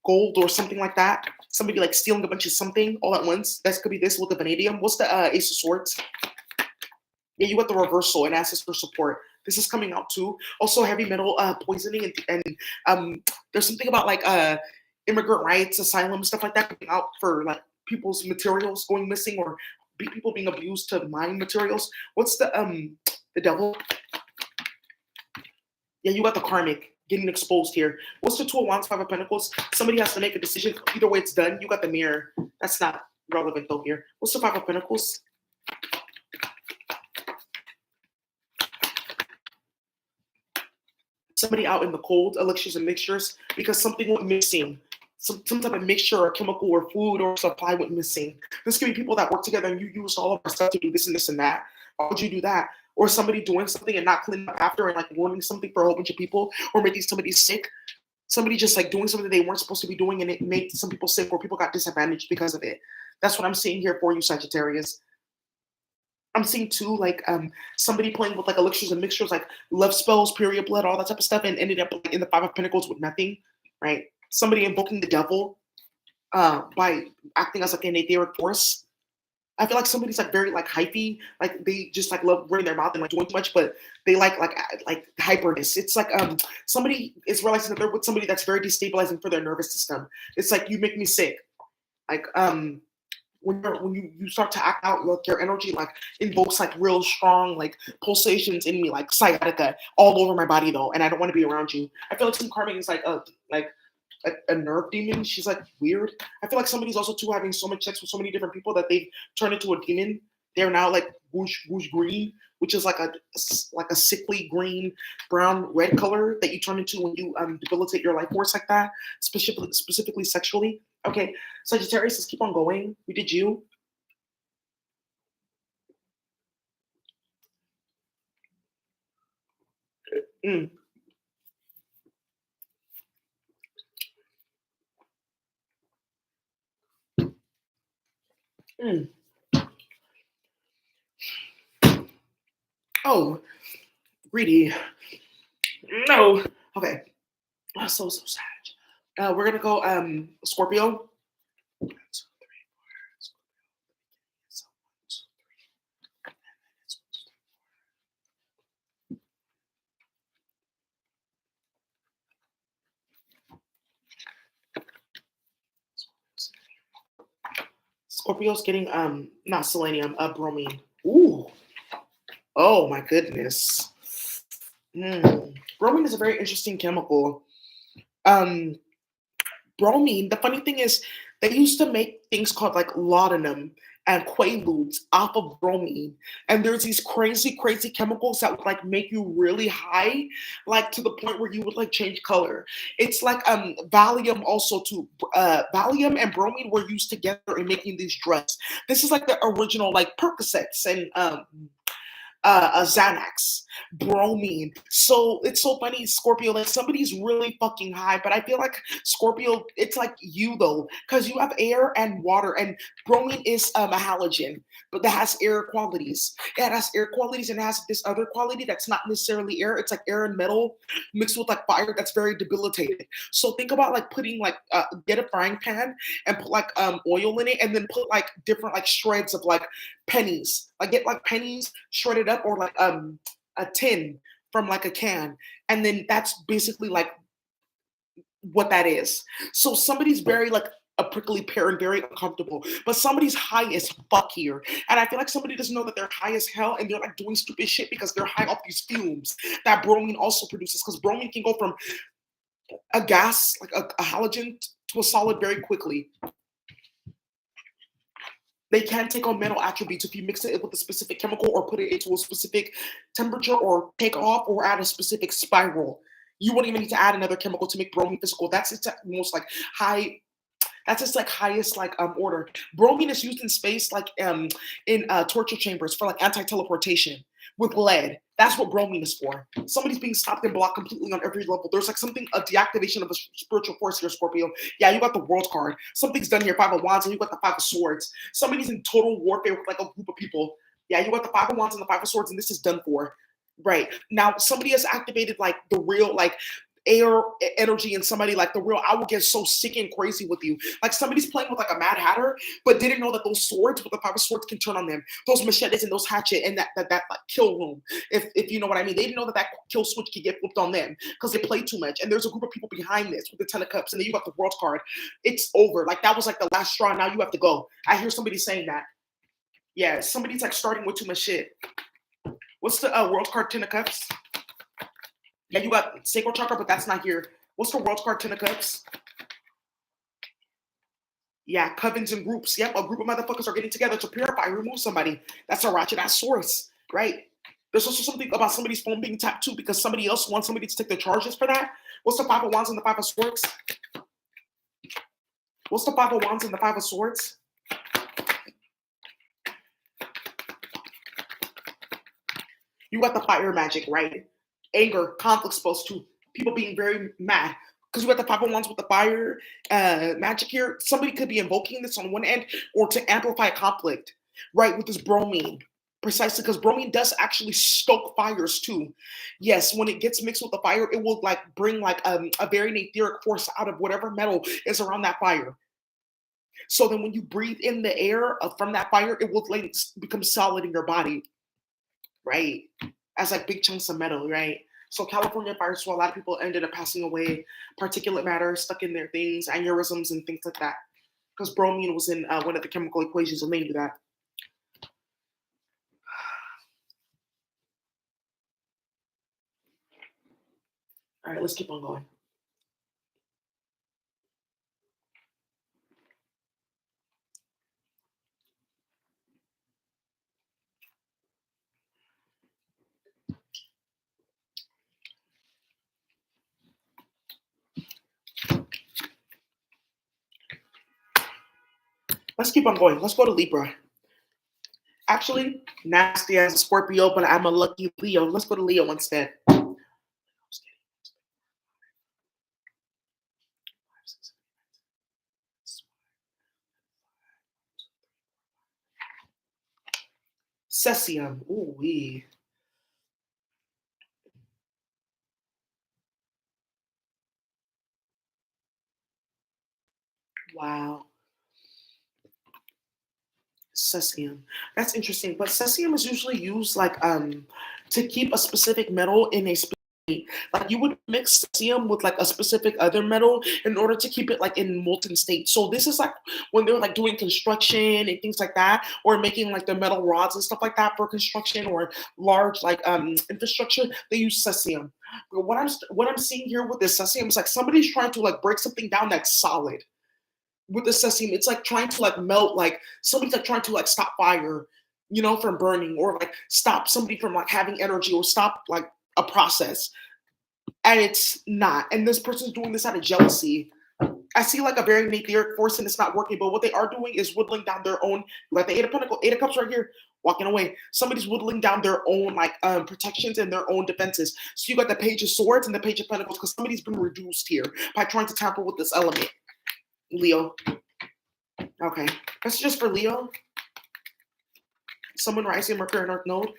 or something like that. Somebody like stealing a bunch of something all at once. That could be this with the vanadium. What's the Ace of Swords? Yeah, you got the reversal and asks for support. This is coming out too. Also, heavy metal poisoning and there's something about like immigrant rights, asylum, stuff like that coming out for like people's materials going missing or people being abused to mine materials. What's the devil? Yeah, you got the karmic getting exposed here. What's the Two of Wands, Five of Pentacles? Somebody has to make a decision. Either way, it's done. You got the mirror. That's not relevant though here. What's the Five of Pentacles? Somebody out in the cold, elixirs and mixtures, because something went missing. Some type of mixture or chemical or food or supply went missing. This could be people that work together and you used all of our stuff to do this and this and that. Why would you do that? Or somebody doing something and not cleaning up after and like ruining something for a whole bunch of people or making somebody sick. Somebody just like doing something they weren't supposed to be doing and it made some people sick or people got disadvantaged because of it. That's what I'm seeing here for you, Sagittarius. I'm seeing too, like somebody playing with like elixirs and mixtures, like love spells, period blood, all that type of stuff, and ended up like, in the Five of Pentacles with nothing, right? Somebody invoking the devil by acting as like an etheric force. I feel like somebody's like very like hypey, like they just like love running their mouth and like doing too much, but they like hyperness. It's like somebody is realizing that they're with somebody that's very destabilizing for their nervous system. It's like you make me sick, like when you start to act out, like your energy like invokes like real strong like pulsations in me, like sciatica all over my body though, and I don't want to be around you. I feel like some karmic is like a nerve demon. She's like weird. I feel like somebody's also too having so much sex with so many different people that they've turned into a demon. They're now like whoosh green, which is like a sickly green, brown, red color that you turn into when you debilitate your life force like that, specifically sexually. Okay, Sagittarius, let's keep on going. We did you. Mm. Mm. Oh, greedy. No. Okay. So sad. We're gonna go Scorpio. Scorpio's getting not selenium, bromine. Ooh. Oh my goodness. Bromine is a very interesting chemical. Um, Bromine, the funny thing is, they used to make things called like laudanum and quaaludes off of bromine. And there's these crazy chemicals that would like make you really high, like to the point where you would like change color. It's like Valium also too. Valium and bromine were used together in making these drugs. This is like the original like Percocets and a Xanax, bromine. So it's so funny, Scorpio, like somebody's really fucking high, but I feel like Scorpio, it's like you though, because you have air and water, and bromine is a halogen, but that has air qualities. It has air qualities and it has this other quality that's not necessarily air. It's like air and metal mixed with like fire that's very debilitating. So think about like putting like get a frying pan and put like oil in it, and then put like different like shreds of like pennies. Like get like pennies shredded up, or like a tin from like a can, and then that's basically like what that is. So somebody's very like a prickly pear and very uncomfortable, but somebody's high as fuck here, and I feel like somebody doesn't know that they're high as hell, and they're like doing stupid shit because they're high off these fumes that bromine also produces. Because bromine can go from a gas like a halogen to a solid very quickly. They can take on metal attributes if you mix it with a specific chemical or put it into a specific temperature or take off or add a specific spiral. You wouldn't even need to add another chemical to make bromine physical. That's its most like high. That's its like highest like order. Bromine is used in space like in torture chambers for like anti-teleportation with lead. That's what bromine is for. Somebody's being stopped and blocked completely on every level. There's like something, a deactivation of a spiritual force here, Scorpio. Yeah, you got the world card. Something's done here, Five of Wands, and you got the Five of Swords. Somebody's in total warfare with like a group of people. Yeah, you got the Five of Wands and the Five of Swords, and this is done for. Right. Now, somebody has activated like the real, like, air energy in somebody, like the real, I will get so sick and crazy with you. Like somebody's playing with like a Mad Hatter, but didn't know that those swords with the Five of Swords can turn on them. Those machetes and those hatchet and that like kill room. If you know what I mean. They didn't know that that kill switch could get flipped on them because they play too much. And there's a group of people behind this with the Ten of Cups, and then you got the World card. It's over. Like that was like the last straw. Now you have to go. I hear somebody saying that. Yeah, somebody's like starting with too much shit. What's the World card, Ten of Cups? Yeah, you got sacral chakra, but that's not here. What's the World card, Ten of Cups? Yeah, covens and groups. Yep, a group of motherfuckers are getting together to purify, remove somebody. That's a ratchet ass source, right? There's also something about somebody's phone being tapped too because somebody else wants somebody to take the charges for that. What's the Five of Wands and the Five of Swords? What's the Five of Wands and the Five of Swords? You got the fire magic, right? Anger, conflict supposed to, people being very mad. Because you got the Five of Wands with the fire magic here. Somebody could be invoking this on one end or to amplify conflict, right? With this bromine. Precisely, because bromine does actually stoke fires too. Yes, when it gets mixed with the fire, it will like bring like a very etheric force out of whatever metal is around that fire. So then when you breathe in the air from that fire, it will like become solid in your body, right? As like big chunks of metal, right? So California fires, so a lot of people ended up passing away, particulate matter stuck in their things, aneurysms and things like that. Because bromine was in one of the chemical equations and they knew that. All right, let's keep on going. Let's keep on going. Let's go to Libra. Actually, nasty as a Scorpio, but I'm a lucky Leo. Let's go to Leo instead. Cesium. Ooh wee. Wow. Cesium. That's interesting. But cesium is usually used like to keep a specific metal in a specific, like you would mix cesium with like a specific other metal in order to keep it like in molten state. So this is like when they're like doing construction and things like that, or making like the metal rods and stuff like that for construction or large like infrastructure, they use cesium. But what I'm seeing here with this cesium is like somebody's trying to like break something down that's solid with the cesium. It's like trying to like melt, like somebody's like trying to like stop fire, from burning, or like stop somebody from like having energy, or stop like a process. And it's not. And this person's doing this out of jealousy. I see like a very etheric force and it's not working, but what they are doing is whittling down their own, like the Eight of Cups right here, walking away. Somebody's whittling down their own like protections and their own defenses. So you got the Page of Swords and the Page of Pentacles because somebody's been reduced here by trying to tamper with this element. Leo. Okay. That's just for Leo. Someone rising Mercury and North Node.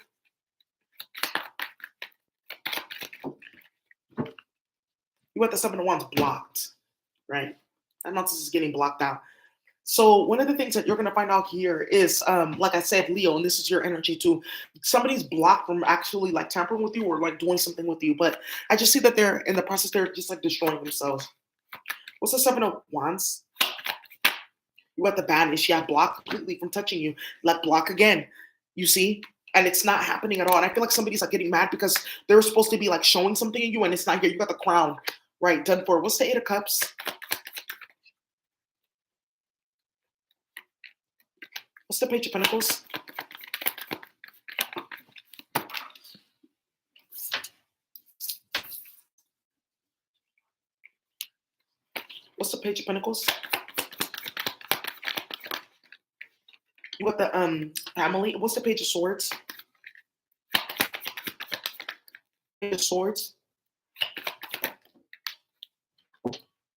You got the Seven of Wands blocked, right? That nonsense is getting blocked out. So one of the things that you're going to find out here is, like I said, Leo, and this is your energy too. Somebody's blocked from actually like tampering with you or like doing something with you. But I just see that they're in the process, they're just like destroying themselves. What's the Seven of Wands? You got the Banish. Yeah, block completely from touching you. Like block again. You see? And it's not happening at all. And I feel like somebody's like getting mad because they were supposed to be like showing something in you and it's not here. You got the Crown. Right, done for. What's the Eight of Cups? What's the Page of Pentacles? What's the Page of Pentacles? You got the family. What's the Page of Swords? Page of Swords.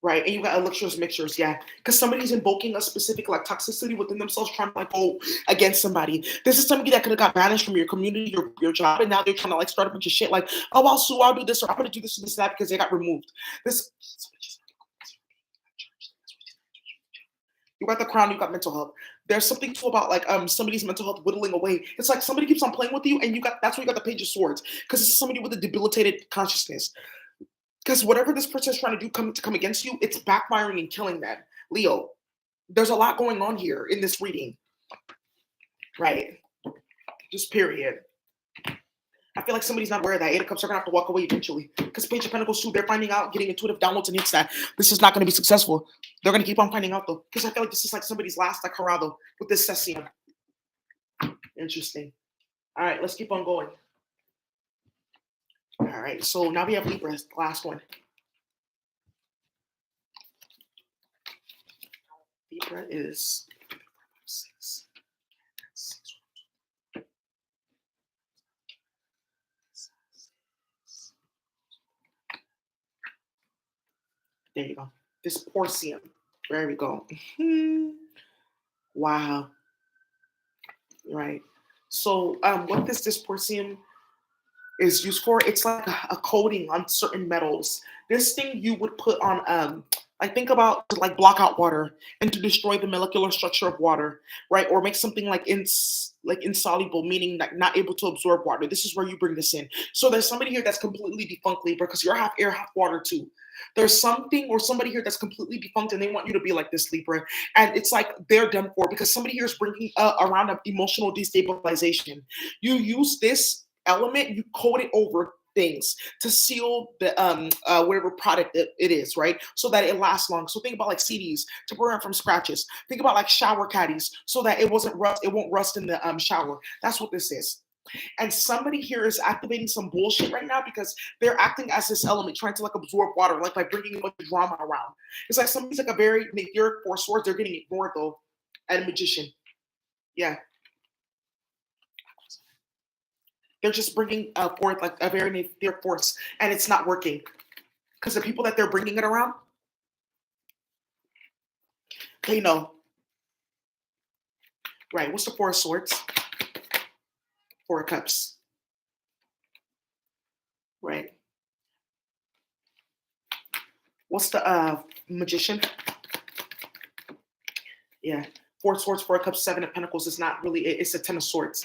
Right, and you got Elixir's Mixtures, yeah. Because somebody's invoking a specific like toxicity within themselves, trying to like go against somebody. This is somebody that could have got banished from your community, your job, and now they're trying to like start a bunch of shit like, oh, I'll sue, I'll do this, or I'm gonna do this and this and that because they got removed. This you got the Crown, you got mental health. There's something too about like somebody's mental health whittling away. It's like somebody keeps on playing with you, and you got that's why you got the Page of Swords, because this is somebody with a debilitated consciousness. Because whatever this person is trying to do to come against you, it's backfiring and killing them. Leo, there's a lot going on here in this reading. Right. Just period. I feel like somebody's not aware of that. Eight of Cups are going to have to walk away eventually. Because Page of Pentacles too, they're finding out, getting intuitive downloads and hints that this is not going to be successful. They're going to keep on finding out though. Because I feel like this is like somebody's last like hurrah though with this Cesium. Interesting. All right, let's keep on going. All right, so now we have Libra, the last one. Libra is 6. There you go. Dysprosium. There we go. Wow. Right. So what this Dysprosium is used for, it's like a coating on certain metals. This thing you would put on like think about to like block out water and to destroy the molecular structure of water, right? Or make something like insoluble, meaning like not able to absorb water. This is where you bring this in. So there's somebody here that's completely defunct, Libra, because you're half air, half water too. There's something or somebody here that's completely defunct and they want you to be like this, Libra. And it's like they're done for because somebody here is bringing around an emotional destabilization. You use this element, you coat it over things to seal the whatever product it is, right? So that it lasts long. So think about like CDs to prevent from scratches. Think about like shower caddies so that it won't rust in the shower. That's what this is. And somebody here is activating some bullshit right now because they're acting as this element, trying to like absorb water, like by bringing a bunch of drama around. It's like somebody's like a very etheric force swords. They're getting ignored though, and a magician. Yeah. They're just bringing forth like a very etheric force, and it's not working because the people that they're bringing it around, they know. Right. What's the Four of Swords? Four of Cups. Right. What's the Magician? Yeah. Four of Swords, Four of Cups, Seven of Pentacles is not really it. It's a Ten of Swords.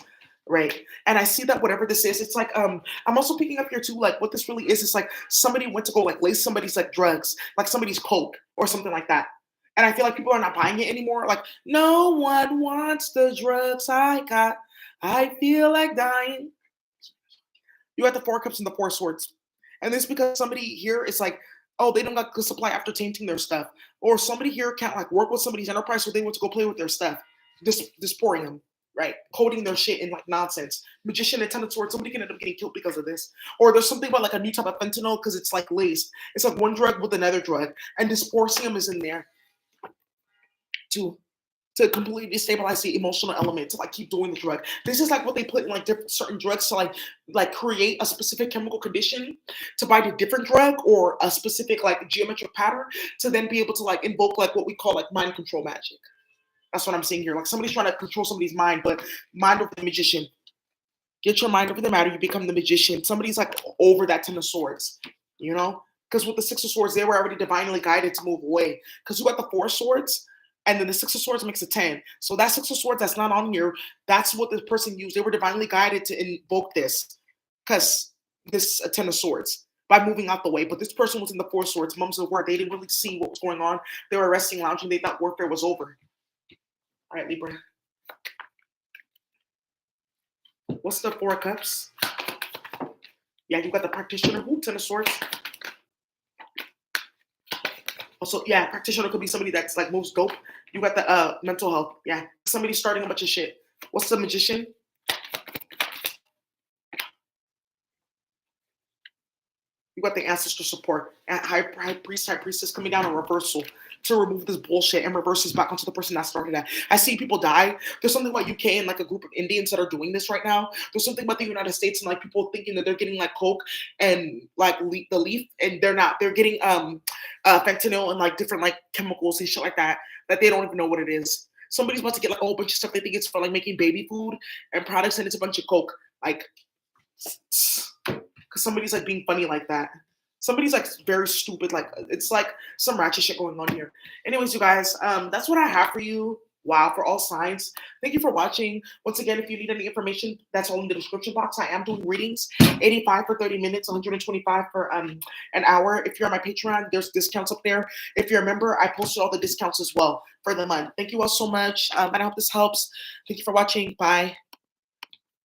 Right. And I see that whatever this is, it's like I'm also picking up here too, like what this really is, it's like somebody went to go like lace somebody's like drugs, like somebody's coke or something like that. And I feel like people are not buying it anymore. Like, no one wants the drugs I got. I feel like dying. You got the Four of Cups and the Four of Swords. And this is because somebody here is like, oh, they don't got good supply after tainting their stuff. Or somebody here can't like work with somebody's enterprise, so they want to go play with their stuff. Just pouring them. right? Coding their shit in like nonsense. Magician and Ten of Swords, somebody can end up getting killed because of this. Or there's something about like a new type of fentanyl because it's like laced. It's like one drug with another drug. And dysprosium is in there to completely destabilize the emotional element to like keep doing the drug. This is like what they put in like different certain drugs to like create a specific chemical condition to bind a different drug or a specific like geometric pattern to then be able to like invoke like what we call like mind control magic. That's what I'm seeing here. Like somebody's trying to control somebody's mind, but mind over the magician. Get your mind over the matter, you become the magician. Somebody's like over that Ten of Swords, you know? Because with the Six of Swords, they were already divinely guided to move away. Because you got the Four of Swords, and then the Six of Swords makes a 10. So that Six of Swords that's not on here, that's what the person used. They were divinely guided to invoke this. Because this Ten of Swords. By moving out the way. But this person was in the Four of Swords. Mums of the word. They didn't really see what was going on. They were resting, lounging. They thought warfare was over. All right, Libra. What's the Four of Cups? Yeah, you got the practitioner. Ooh, Ten of Swords. Also, yeah, practitioner could be somebody that's like moves dope. You got the mental health. Yeah, somebody starting a bunch of shit. What's the magician? You got the ancestor support. High priest, high priestess coming down in reversal to remove this bullshit and reverse this back onto the person that started that. I see people die. There's something about UK and like a group of Indians that are doing this right now. There's something about the United States and like people thinking that they're getting like coke and like the leaf, and they're not. They're getting fentanyl and like different like chemicals and shit like that they don't even know what it is. Somebody's about to get like a whole bunch of stuff they think it's for like making baby food and products, and it's a bunch of coke. Like, because somebody's like being funny like that. Somebody's like very stupid. Like it's like some ratchet shit going on here. Anyways, you guys, that's what I have for you. Wow, for all signs. Thank you for watching. Once again, if you need any information, that's all in the description box. I am doing readings, 85 for 30 minutes, 125 for an hour. If you're on my Patreon, there's discounts up there. If you're a member, I posted all the discounts as well for the month. Thank you all so much. And I hope this helps. Thank you for watching. Bye.